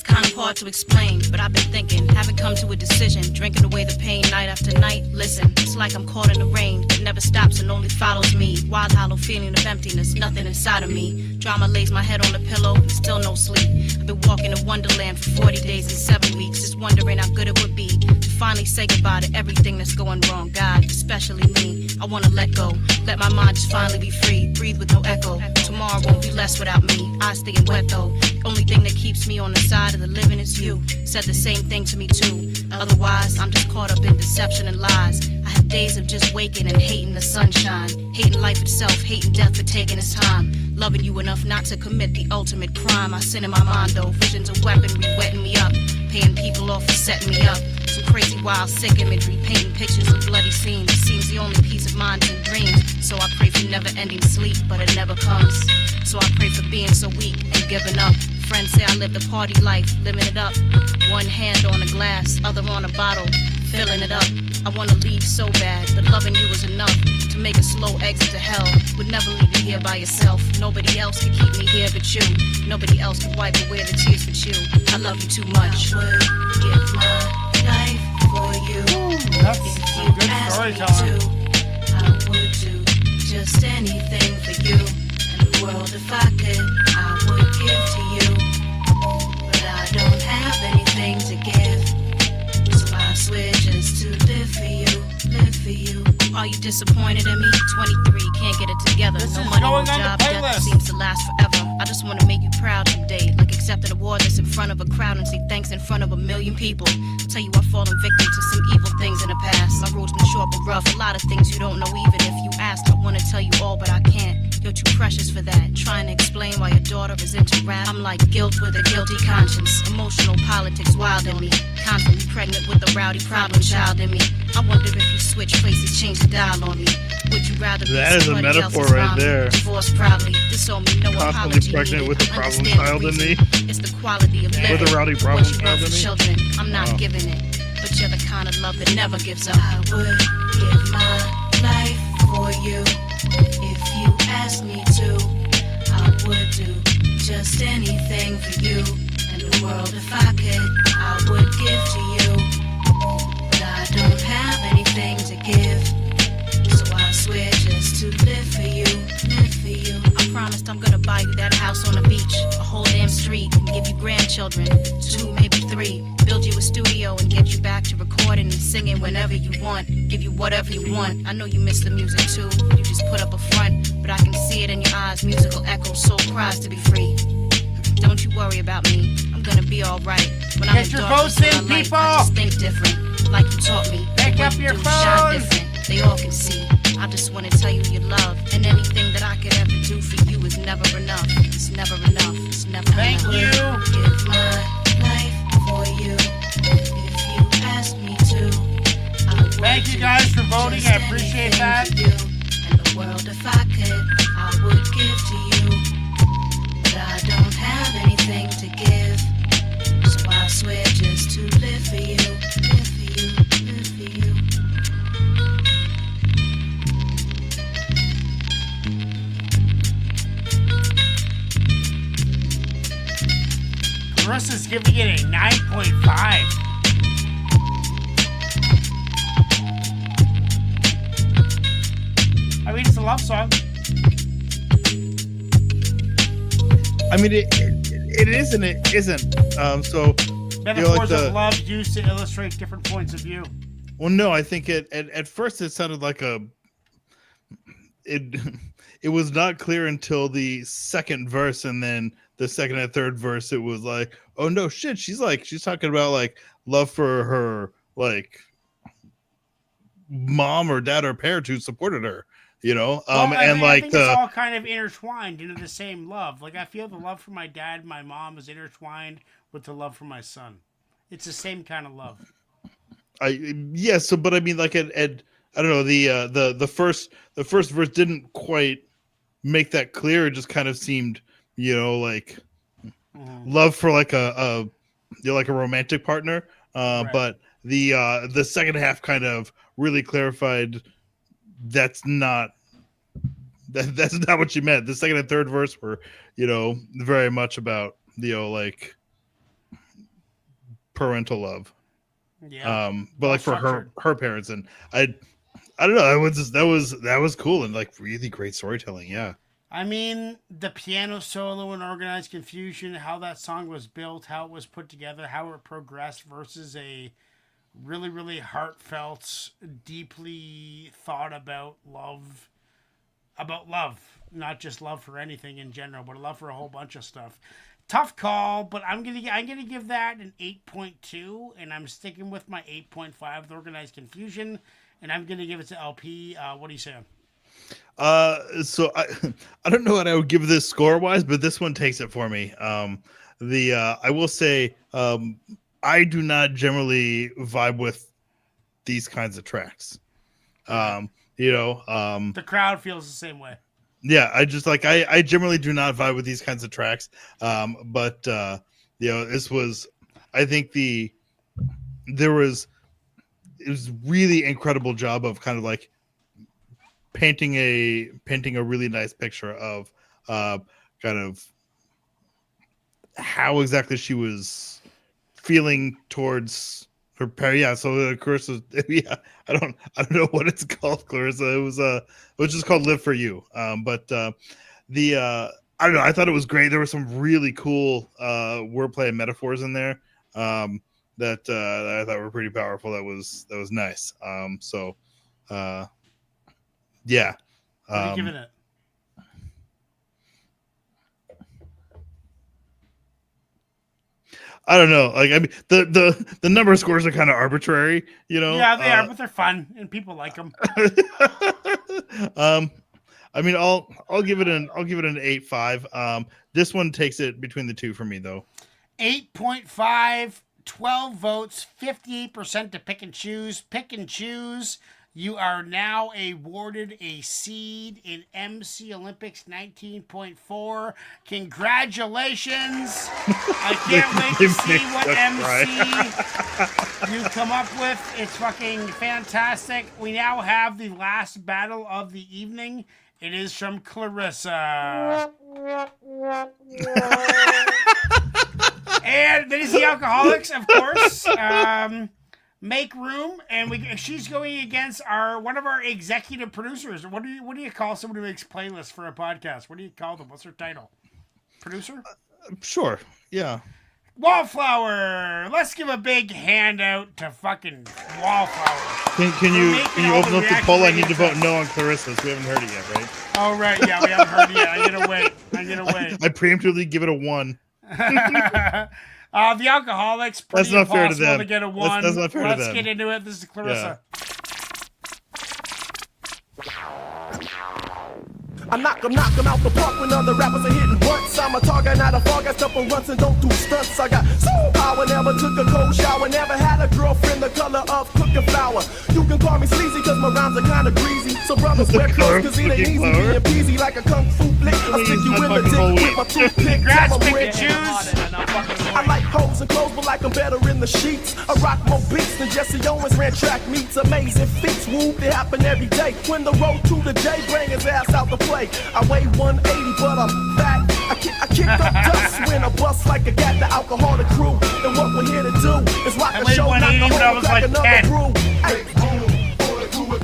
Kind of hard to explain, but I've been thinking, haven't come to a decision, drinking away the pain night after night. Listen, it's like I'm caught in the rain that never stops and only follows me. Wild hollow feeling of emptiness, nothing inside of me. Drama lays my head on the pillow and still no sleep. I've been walking in Wonderland for 40 days and 7 weeks, just wondering how good it would be to finally say goodbye to everything that's going wrong. God, especially me, I wanna let go, let my mind just finally be free, breathe with no echo. Tomorrow won't be less without me, I staying wet though. Only thing that keeps me on the side of the living is you. Said the same thing to me too. Otherwise, I'm just caught up in deception and lies. I have days of just waking and hating the sunshine, hating life itself, hating death for taking its time. Loving you enough not to commit the ultimate crime. I sin in my mind though, visions of weaponry wetting me up, paying people off for setting me up. Some crazy wild sick imagery, painting pictures of bloody scenes. It seems the only peace of mind in dreams. So I pray for never ending sleep, but it never comes. So I pray for being so weak and giving up. Friends say I live the party life, living it up. One hand on a glass, other on a bottle, filling it up. I wanna leave so bad, but loving you was enough to make a slow exit to hell. Would never leave you here by yourself. Nobody else could keep me here but you. Nobody else could wipe away the tears but you. I love you too much. I would give my life for you. That's if some you good asked me storytelling. to, I would do just anything for you. In the world if I could, I would give to you. But I don't have anything to give. So I swear just to live for you, live for you. Are you disappointed in me? 23, can't get it together. This No is money, no going on the job, death playlist. seems to last forever. I just wanna make you proud today, like accept an award that's in front of a crowd and say thanks in front of a million people. Tell you I've fallen victim to some evil things in the past. My road's been short but rough, a lot of things you don't know even if you asked. I wanna tell you all but I can't. You're too precious for that. Trying to explain why your daughter is into rap. I'm like guilt with a guilty conscience. Emotional politics wild in me. Constantly pregnant with a rowdy problem child in me. I wonder if you switch places, change the dial on me. Would you rather be That is a somebody metaphor else's right mom? there. Divorce probably. This owe me no Constantly apology pregnant needed. with a problem Understand the child in me. reason. It's the quality of living. With a rowdy problem What you child want in for me. children. I'm not Wow. giving it. But you're the kind of love that never gives up. I would give my life for you. If you asked me to, I would do just anything for you. In the world if I could, I would give to you. But I don't have anything to give. So I swear just to live for you, live for you. I promised I'm gonna buy you that house on the beach. children, 2, maybe 3. Build you a studio and get you back to recording and singing whenever you want. Give you whatever you want. I know you miss the music too. You just put up a front, but I can see it in your eyes. Musical echo, soul cries to be free. Don't you worry about me. I'm gonna be alright. When I'm Get your votes in, people! I just think different, like you taught me. Pick up your phone! They all can see. I just wanna tell you love, and anything that I could ever do for you is never enough. It's never enough. It's never Thank enough. you. Give my life for you. If you ask me to, I would. Thank you guys for voting. I appreciate that. And the world, if I could, I would give to you. But I don't have anything to give, so I swear just to live for you, live for you, live for you. Carissa's giving it a 9.5. I mean, it's a love song. I mean, it is and it isn't. So Metaphors of love used to illustrate different points of view. Well, no, I think at first it sounded like it was not clear until the second verse, and then the second and third verse it was like, oh no shit, she's talking about like love for her like mom or dad or parents who supported her, you know. I think it's all kind of intertwined into the same love. Like I feel the love for my dad and my mom is intertwined with the love for my son. It's the same kind of love. But I mean, like I don't know, the first verse didn't quite make that clear. It just kind of seemed, you know, like love for like a romantic partner. Right. But the second half kind of really clarified that's not what you meant. The second and third verse were, you know, very much about, you know, like parental love. Yeah. But like for her parents, and I don't know, that was cool and like really great storytelling. Yeah. I mean, the piano solo and Organized Confusion, how that song was built, how it was put together, how it progressed versus a really, really heartfelt, deeply thought about love, not just love for anything in general, but love for a whole bunch of stuff. Tough call, but I'm gonna give that an 8.2, and I'm sticking with my 8.5 with Organized Confusion, and I'm gonna give it to LP. What are you saying? So I don't know what I would give this score wise, but this one takes it for me. I will say I do not generally vibe with these kinds of tracks. The crowd feels the same way. Yeah, I just like I generally do not vibe with these kinds of tracks. But this was, I think it was really incredible job of kind of like painting a really nice picture of kind of how exactly she was feeling towards her parents. Yeah, so Clarissa, yeah, I don't know what it's called, Clarissa. It was just called "Live for You." I don't know. I thought it was great. There were some really cool wordplay and metaphors in there that I thought were pretty powerful. That was nice. Yeah. What are you giving it? I don't know. Like, I mean, the number scores are kind of arbitrary, you know. Yeah, they are, but they're fun and people like them. I mean, I'll give it an 8.5. This one takes it between the two for me, though. 8.5, 12 votes, 58% to pick and choose. Pick and choose. You are now awarded a seed in MC Olympics 19.4. Congratulations. I can't wait to see what MC you come up with. It's fucking fantastic. We now have the last battle of the evening. It is from Clarissa. And that is the Alcoholics, of course. Make room, and she's going against one of our executive producers. What do you call someone who makes playlists for a podcast? What do you call them? What's their title? Producer? Sure. Yeah. Wallflower. Let's give a big handout to fucking Wallflower. Can you open up the poll? I need to vote no on Clarissa. So we haven't heard it yet, right? Oh right, yeah, we haven't heard it yet. I'm gonna wait. I preemptively give it a 1. The Alcoholics. That's not fair to them. To get a 1. That's not fair to them. Let's get into it. This is Clarissa. Yeah. I knock 'em out the park when other rappers are hitting once. I'm a target, not a fog. I step on runs and don't do stunts. I got superpower, never took a cold shower. Never had a girlfriend the color of cooking flour. You can call me sleazy cause my rhymes are kinda greasy. So brothers wear clothes cause it ain't easy being peasy like a kung fu flick. I stick you in the dick with my toothpick. Grass pick and choose. I like hoes and clothes, but like I'm better in the sheets. I rock more beats than Jesse Owens ran track meets. Amazing feats, whoop, they happen every day. When the road to the J, bring his ass out the play. I weigh 180, but I'm fat. I kick up dust when I bust like a gat. The alcoholic crew, and what we're here to do is rock a show, knock a hole, crack another brew. Hey.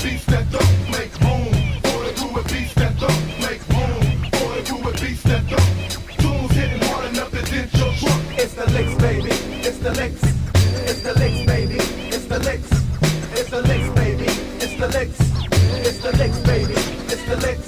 Beats that don't make home. Order do it, beats that don't make home. Order do it, beats that don't. Tools hitting hard enough to dent your trunk. It's the licks, baby. It's the licks. It's the licks, baby. It's the licks. It's the licks, baby. It's the licks. It's the licks, baby. It's the licks.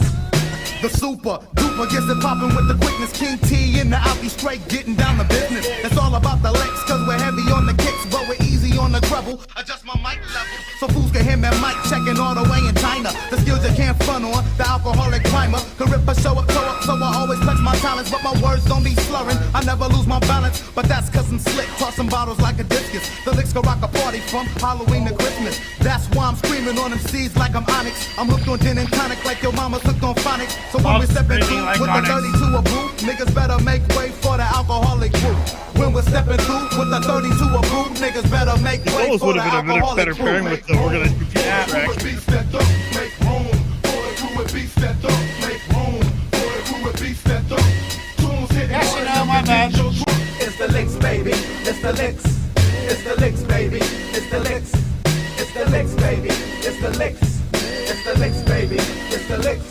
The super duper gets it poppin' with the quickness. King T in the Alki straight getting down the business. It's all about the licks, cause we're heavy on the kicks, but we're easy on the treble. Adjust my mic level so fools can hear me mic checking all the way in China. The skills you can't front on, the alcoholic climber. Can rip a show up, so I always flex my talents, but my words don't be slurring. I never lose my balance, but that's cause I'm slick. Tossing bottles like a discus. The licks can rock a party from Halloween to Christmas. That's why I'm screaming on them seeds like I'm Onyx. I'm hooked on gin and tonic like your mama's hooked on phonics. So when we step through like with Onyx. the 32 a brew, niggas better make way for the alcoholic crew. When we're stepping through with the 32 a brew, niggas better make way for the alcoholic crew. Pairing with the We're Gonna track. Beats that don't make room. Order do it, beats that don't make room. Order do it, beats that don't. Tunes hitting Yes, you know, my bad. It's the licks, baby. It's the licks. It's the licks, baby. It's the licks. It's the licks, baby. It's the licks. It's the licks, baby. It's the licks.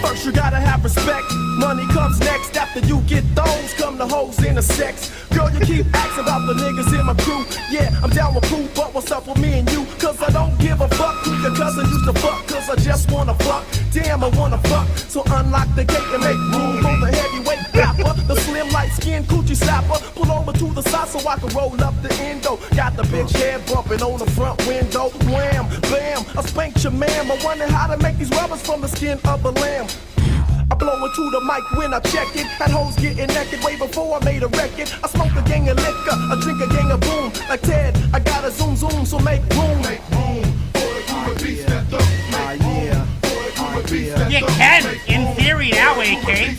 First you gotta have respect. Money comes next. After you get those, come the hoes in the sex. Girl, you keep asking about the niggas in my crew. Yeah, I'm down with crew, but what's up with me and you? Cause I don't give a fuck who your cousin used to fuck. Cause I just wanna fuck. Damn, I wanna fuck. So unlock the gate and make room for the heavyweight rapper. The slim light skin coochie slapper. Pull over to the side so I can roll up the endo. Got the bitch head bumping on the front window. Wham, bam, I spanked your man. I wonder how to make these rubbers from the skin of a lamb. I blow it to the mic when I check it. Had hoes getting naked way before I made a record. I smoke a gang of liquor, I drink a gang of boom. Like Ted, I got a zoom, so make room. Make room. Order do it, beats that don't make room. Order do it, beats that You can, in theory now, AK.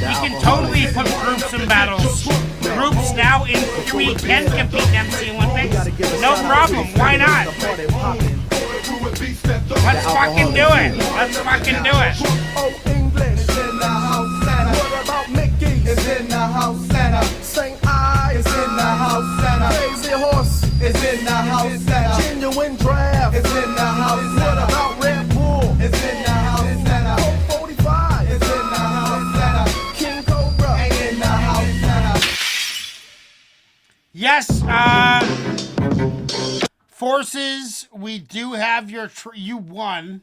You can totally put groups in battles. Groups now, in theory, can compete in MC Olympics. No problem, why not? Let's fucking do it. Let's fucking do it. Oh, English is in the house, Santa. What about Mickey? Is in the house, Santa. Saint I is in the house, Santa. Crazy Horse is in the house, Santa. Genuine Draft is in the house, Santa. What about Red Bull? Is in the house, Santa. Colt 45 is in the house, Santa. King Cobra ain't in the house, Santa. Yes, Forces, we do have your... you won.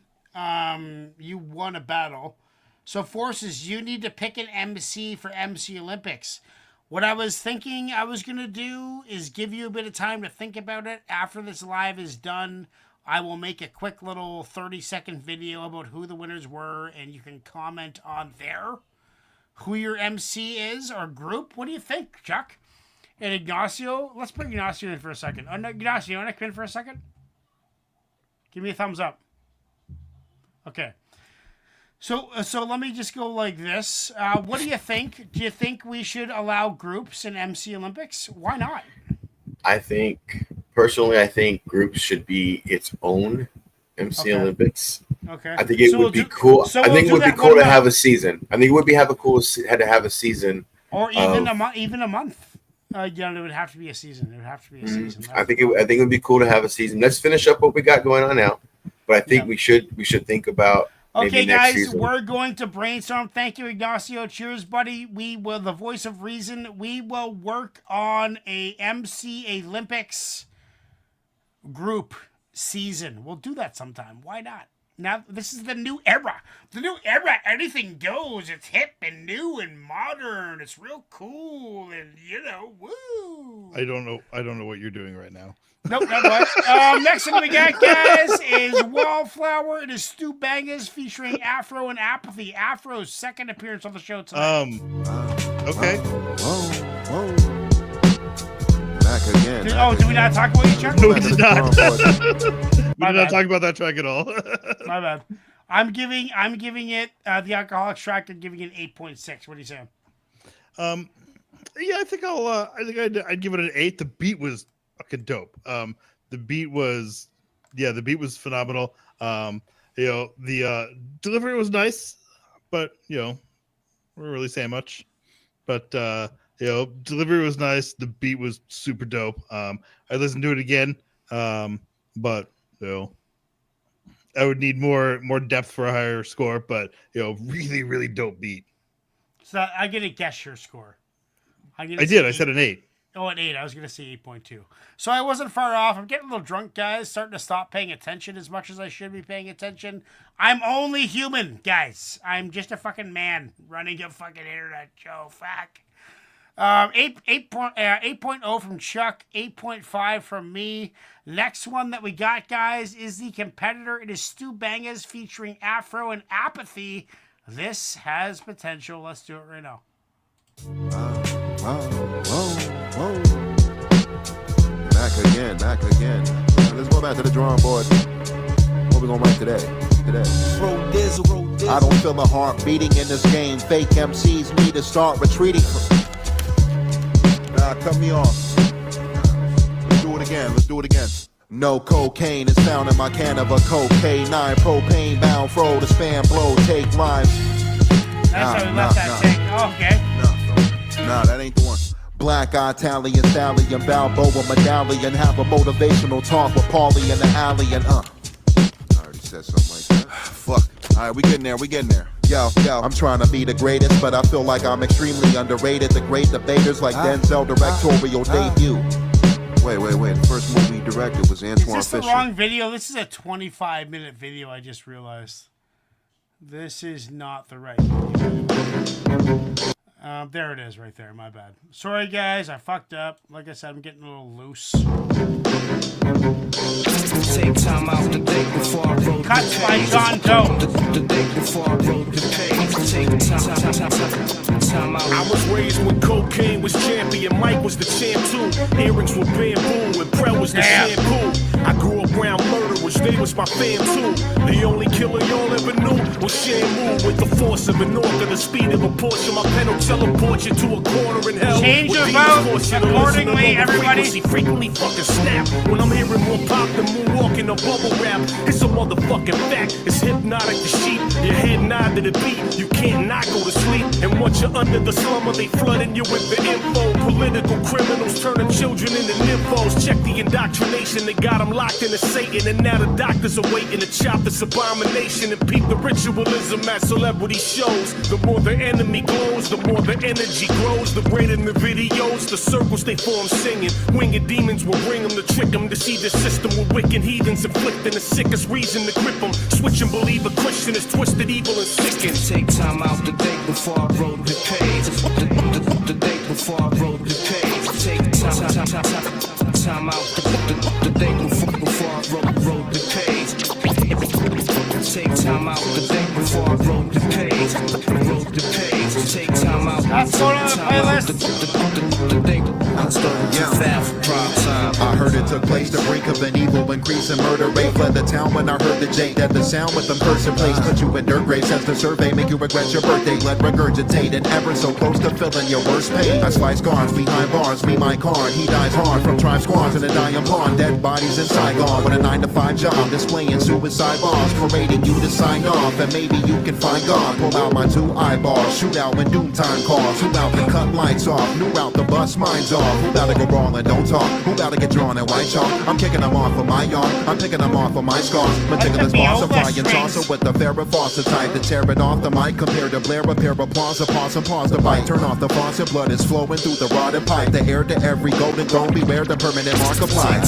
You won a battle. So, Forces, you need to pick an MC for MC Olympics. What I was thinking I was going to do is give you a bit of time to think about it. After this live is done, I will make a quick little 30-second video about who the winners were, and you can comment on there who your MC is or group. What do you think, Chuck? And Ignacio, let's bring Ignacio in for a second. Oh, no, Ignacio, you want to come in for a second? Give me a thumbs up. Okay. So let me just go like this. What do you think? Do you think we should allow groups in MC Olympics? Why not? I think groups should be its own MC Olympics. Okay. I think it would be cool. I think it would be cool to have a season. I think it would be had to have a season. Or even a month. Yeah, it would have to be a season. It would have to be a season. I think it would be cool to have a season. Let's finish up what we got going on now. But I think we should think about Okay, guys, season. we're going to brainstorm. Thank you, Ignacio. Cheers, buddy. We will, the voice of reason, we will work on a MC Olympics group season. We'll do that sometime. Why not? Now, this is the new era. The new era, anything goes. It's hip and new and modern. It's real cool and, woo. I don't know what you're doing right now. Nope, not much. Next thing we got, guys, is Wallflower. It is Stu Bangers featuring Afro and Apathy. Afro's second appearance on the show tonight. Okay. Whoa. Back again. Did we not talk about each other? No, we did not. We did not talk about that track at all. My bad. I'm giving it the Alcoholics track. I'm giving it 8.6. What do you say? Yeah, I think I'd give it an 8. The beat was fucking dope. The beat was phenomenal. The delivery was nice, but we weren't really saying much. But delivery was nice. The beat was super dope. I listened to it again, but I would need more depth for a higher score. But really, really dope beat. So I'm gonna guess your score. I did. I said an 8. Oh, an 8. I was going to say 8.2. So I wasn't far off. I'm getting a little drunk, guys. Starting to stop paying attention as much as I should be paying attention. I'm only human, guys. I'm just a fucking man running a fucking internet show. Fuck. 8.0 from Chuck. 8.5 from me. Next one that we got, guys, is the competitor. It is Stu Bangers featuring Afro and Apathy. This has potential. Let's do it right now. Whoa. Back again. Let's go back to the drawing board. What we gonna write today? I don't feel a heart beating in this game. Fake MCs need to start retreating. Cut me off. Let's do it again. No cocaine is found in my can of a cocaine 9 propane bound fro to spam blow take rhymes. That's how we left that take. Oh, okay. Nah, that ain't the one. Black Italian stallion, Balboa medallion, have a motivational talk with Paulie in the alley and I already said something like that. Fuck. Alright, we getting there. Yo, I'm trying to be the greatest, but I feel like I'm extremely underrated. The great debaters like Denzel directorial debut. Wait. The first movie he directed was Antoine Fisher. Is this the wrong video? This is a 25-minute video, I just realized. This is not the right video. There it is right there. My bad. Sorry, guys. I fucked up. Like I said, I'm getting a little loose. Take time out the day before I wrote Cuts by John Doe. The day before I wrote the page. Take time out. I was raised when cocaine was champion. Mike was the champ too. Earrings were bamboo and Prel was the shampoo. I grew up around murderers. They was my fam too. The only killer y'all ever knew was Shamu with the force of an orca, the speed of a Porsche. My pen will teleport you to a corner in hell. Change your vote accordingly, everybody. Frequently fucking snap when I'm hearing more pop than moonwalking a bubble wrap. It's a motherfucking fact. It's hypnotic to sheep. Your head nod to the beat. You can't not go to sleep. And once you're under the slumber, they flooding you with the info. Political criminals turning children into nymphos. Check the indoctrination. They got them locked into Satan. And now the doctors are waiting to chop this abomination and peep the ritualism at celebrity shows. The more the enemy glows, the more the energy grows. The greater the videos, the circles they form singing. Winged demons will bring them to trick them to see the system with wicked heathens inflicting the sickest reason to grip them. Switch and believe a Christian is twisted, evil, and sickened. Take time out the day before I wrote the page. The day before I wrote the page. Take time out the day before I wrote the page. Take time out the day before I wrote the page. Wrote the page. Take time out. That's going on the playlist. The day I'm starting to fast for prime time. I heard it took place, the brink of an evil increase in murder rate. Fled the town when I heard the J, that the sound with them person place put you in dirt grave. Since the survey make you regret your birthday, let regurgitate and ever so close to filling your worst pain. I slice guards behind bars, me my card. He dies hard from tribe squads in a dying pawn. Dead bodies in Saigon with a 9-to-5 job, displaying suicide bombs, parading you to sign off, and maybe you can find God. Pull out my 2 eyeballs, shoot out when doom time calls. Who out to cut lights off, new out the bus minds off. Who about to go wrong and don't talk? Who about to get drawn and my chalk. I'm kicking them off of my yard. I'm picking them off of my scars. Meticulous boss of flying saucer with the Farrah Fawcett type to tear it off the mic. Compared to Blair, a pair of applause, a pause and pause the bite. Turn off the faucet, blood is flowing through the rotted pipe. The heir to every golden throne, beware the permanent mark applied.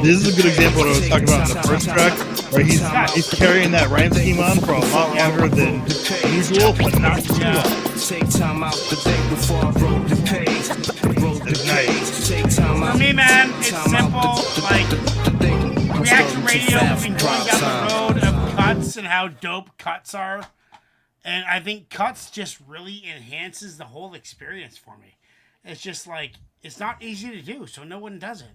This is a good example of what I was talking about in the first track, where he's carrying that rhyme scheme on for a lot longer than usual, but not too long. Take time out the day before I wrote the page. For me, man, it's simple. Like, Reaction Radio, we've been going down the road of cuts and how dope cuts are. And I think cuts just really enhances the whole experience for me. It's just like, it's not easy to do, so no one does it.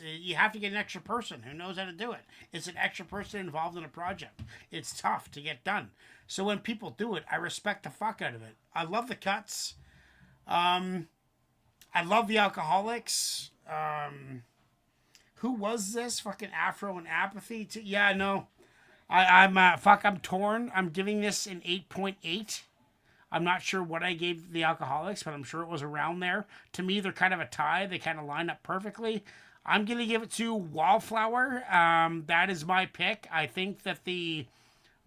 You have to get an extra person who knows how to do it. It's an extra person involved in a project. It's tough to get done. So when people do it, I respect the fuck out of it. I love the cuts. I love the Alcoholics. Who was this? Fucking Afro and Apathy. Yeah, no. I'm torn. I'm giving this an 8.8. I'm not sure what I gave the Alcoholics, but I'm sure it was around there. To me, they're kind of a tie. They kind of line up perfectly. I'm going to give it to Wallflower. That is my pick. I think that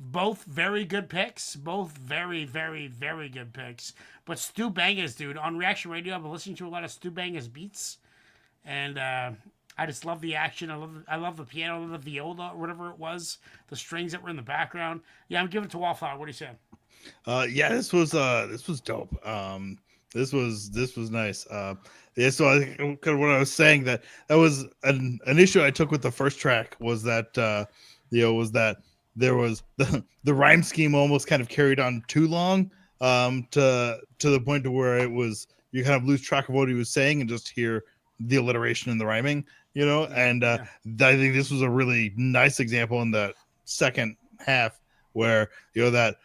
both very good picks. Both very, very, very good picks. But Stu Bangas, dude, on Reaction Radio, I've been listening to a lot of Stu Bangas beats. And I just love the action. I love the piano. I love the viola, or whatever it was. The strings that were in the background. Yeah, I'm giving it to Wallflower. What do you say? Yeah, this was dope. This was nice. Yeah, so I think kind of what I was saying that was an issue I took with the first track was that was that there was the rhyme scheme almost kind of carried on too long to the point to where it was you kind of lose track of what he was saying and just hear the alliteration and the rhyming, and I think this was a really nice example in the second half where that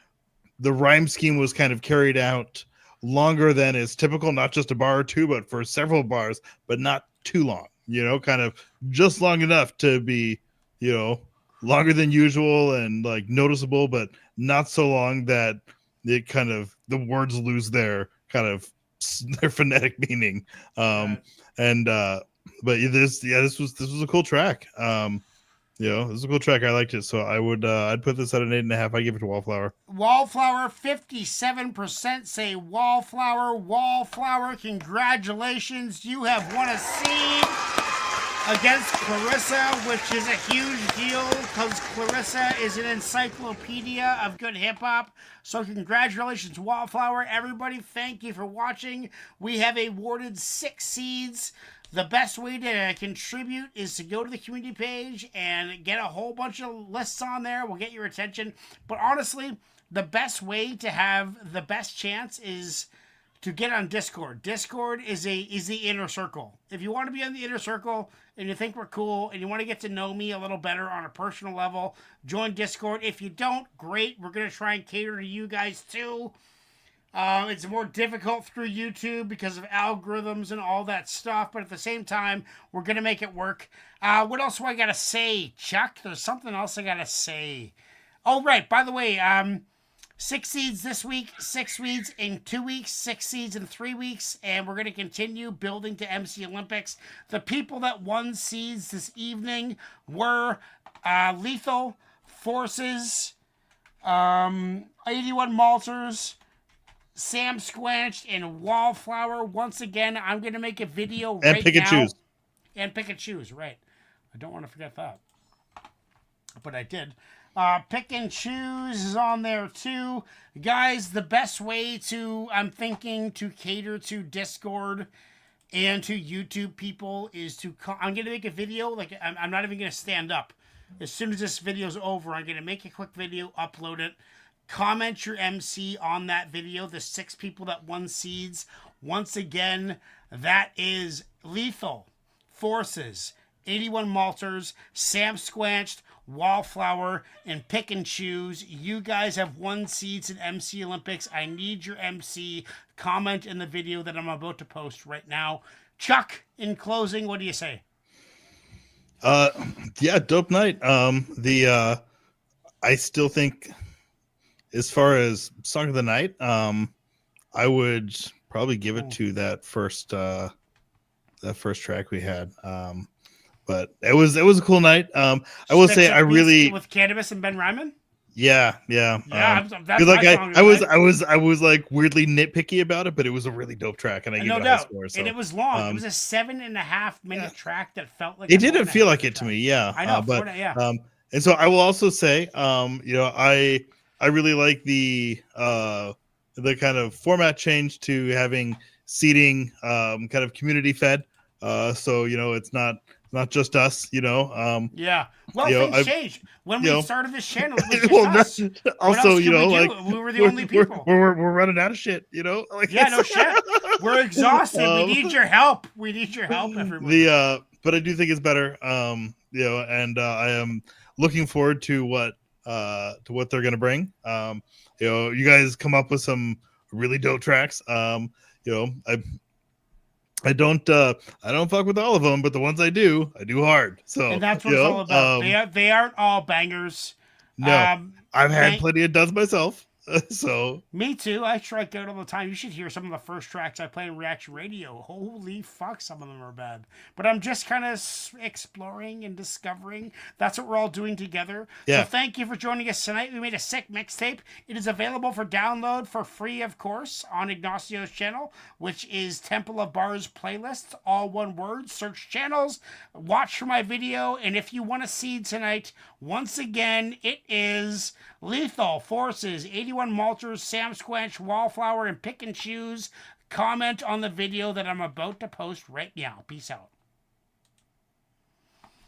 the rhyme scheme was kind of carried out longer than is typical, not just a bar or two, but for several bars, but not too long, kind of just long enough to be, longer than usual and like noticeable, but not so long that it kind of, the words lose their kind of their phonetic meaning. But this was a cool track. This is a cool track. I liked it, so I would I'd put this at an 8.5. I give it to Wallflower. Wallflower, 57% say Wallflower. Wallflower, congratulations! You have won a seed against Clarissa, which is a huge deal because Clarissa is an encyclopedia of good hip hop. So congratulations, Wallflower! Everybody, thank you for watching. We have awarded 6 seeds. The best way to contribute is to go to the community page and get a whole bunch of lists on there. We'll get your attention. But honestly, the best way to have the best chance is to get on Discord. Discord is the inner circle. If you want to be on the inner circle and you think we're cool and you want to get to know me a little better on a personal level, join Discord. If you don't, great. We're going to try and cater to you guys too. It's more difficult through YouTube because of algorithms and all that stuff, but at the same time, we're going to make it work. What else do I got to say, Chuck? There's something else I got to say. Oh, right. By the way, 6 seeds this week, 6 seeds in 2 weeks, 6 seeds in 3 weeks, and we're going to continue building to MC Olympics. The people that won seeds this evening were Lethal, Forces, 81 Malters, Sam Squanched, and Wallflower. Once again, I'm going to make a video right now. And Pick and Choose. And Pick and Choose, right. I don't want to forget that. But I did. Pick and Choose is on there too. Guys, the best way to, I'm thinking, to cater to Discord and to YouTube people is to, I'm going to make a video, like, I'm not even going to stand up. As soon as this video's over, I'm going to make a quick video, upload it. Comment your MC on that video, the 6 people that won seeds. Once again, that is Lethal, Forces, 81 Malters, Sam Squanched, Wallflower, and Pick and Choose. You guys have won seeds in MC Olympics. I need your MC. Comment in the video that I'm about to post right now. Chuck, in closing, what do you say? Yeah, dope night. I still think, as far as Song of the Night, I would probably give it to that first track we had. But it was a cool night. I will say I really with Cannabis and Ben Ryman. Yeah. That's like my song, I was like weirdly nitpicky about it, but it was a really dope track, and I gave it a high score. So, and it was long. It was a 7.5 minute track that felt like it didn't feel like it to me. Yeah, I know, but and so I will also say, I really like the kind of format change to having seating, kind of community fed. So it's not just us, Yeah. Well, things changed. When we started this channel, it was just us. Also, we were the only people. We're running out of shit, Like, yeah, no shit. We're exhausted. We need your help. We need your help, everybody. But I do think it's better. And I am looking forward to what they're gonna bring. You guys come up with some really dope tracks. I don't fuck with all of them, but the ones I do hard. So and that's what it's all about. They aren't all bangers. No, I've had plenty of duds myself. So me too. I strike out all the time. You should hear some of the first tracks I play in Reaction Radio. Holy fuck, some of them are bad. But I'm just kind of exploring and discovering. That's what we're all doing together. Yeah. So thank you for joining us tonight. We made a sick mixtape. It is available for download for free, of course, on Ignacio's channel, which is Temple of Bars Playlists, all one word. Search channels, watch for my video, and if you want to see tonight, once again, it is Lethal Forces, 81 Malters, Sam Squanch, Wallflower, and Pick and Choose. Comment on the video that I'm about to post right now. Peace out.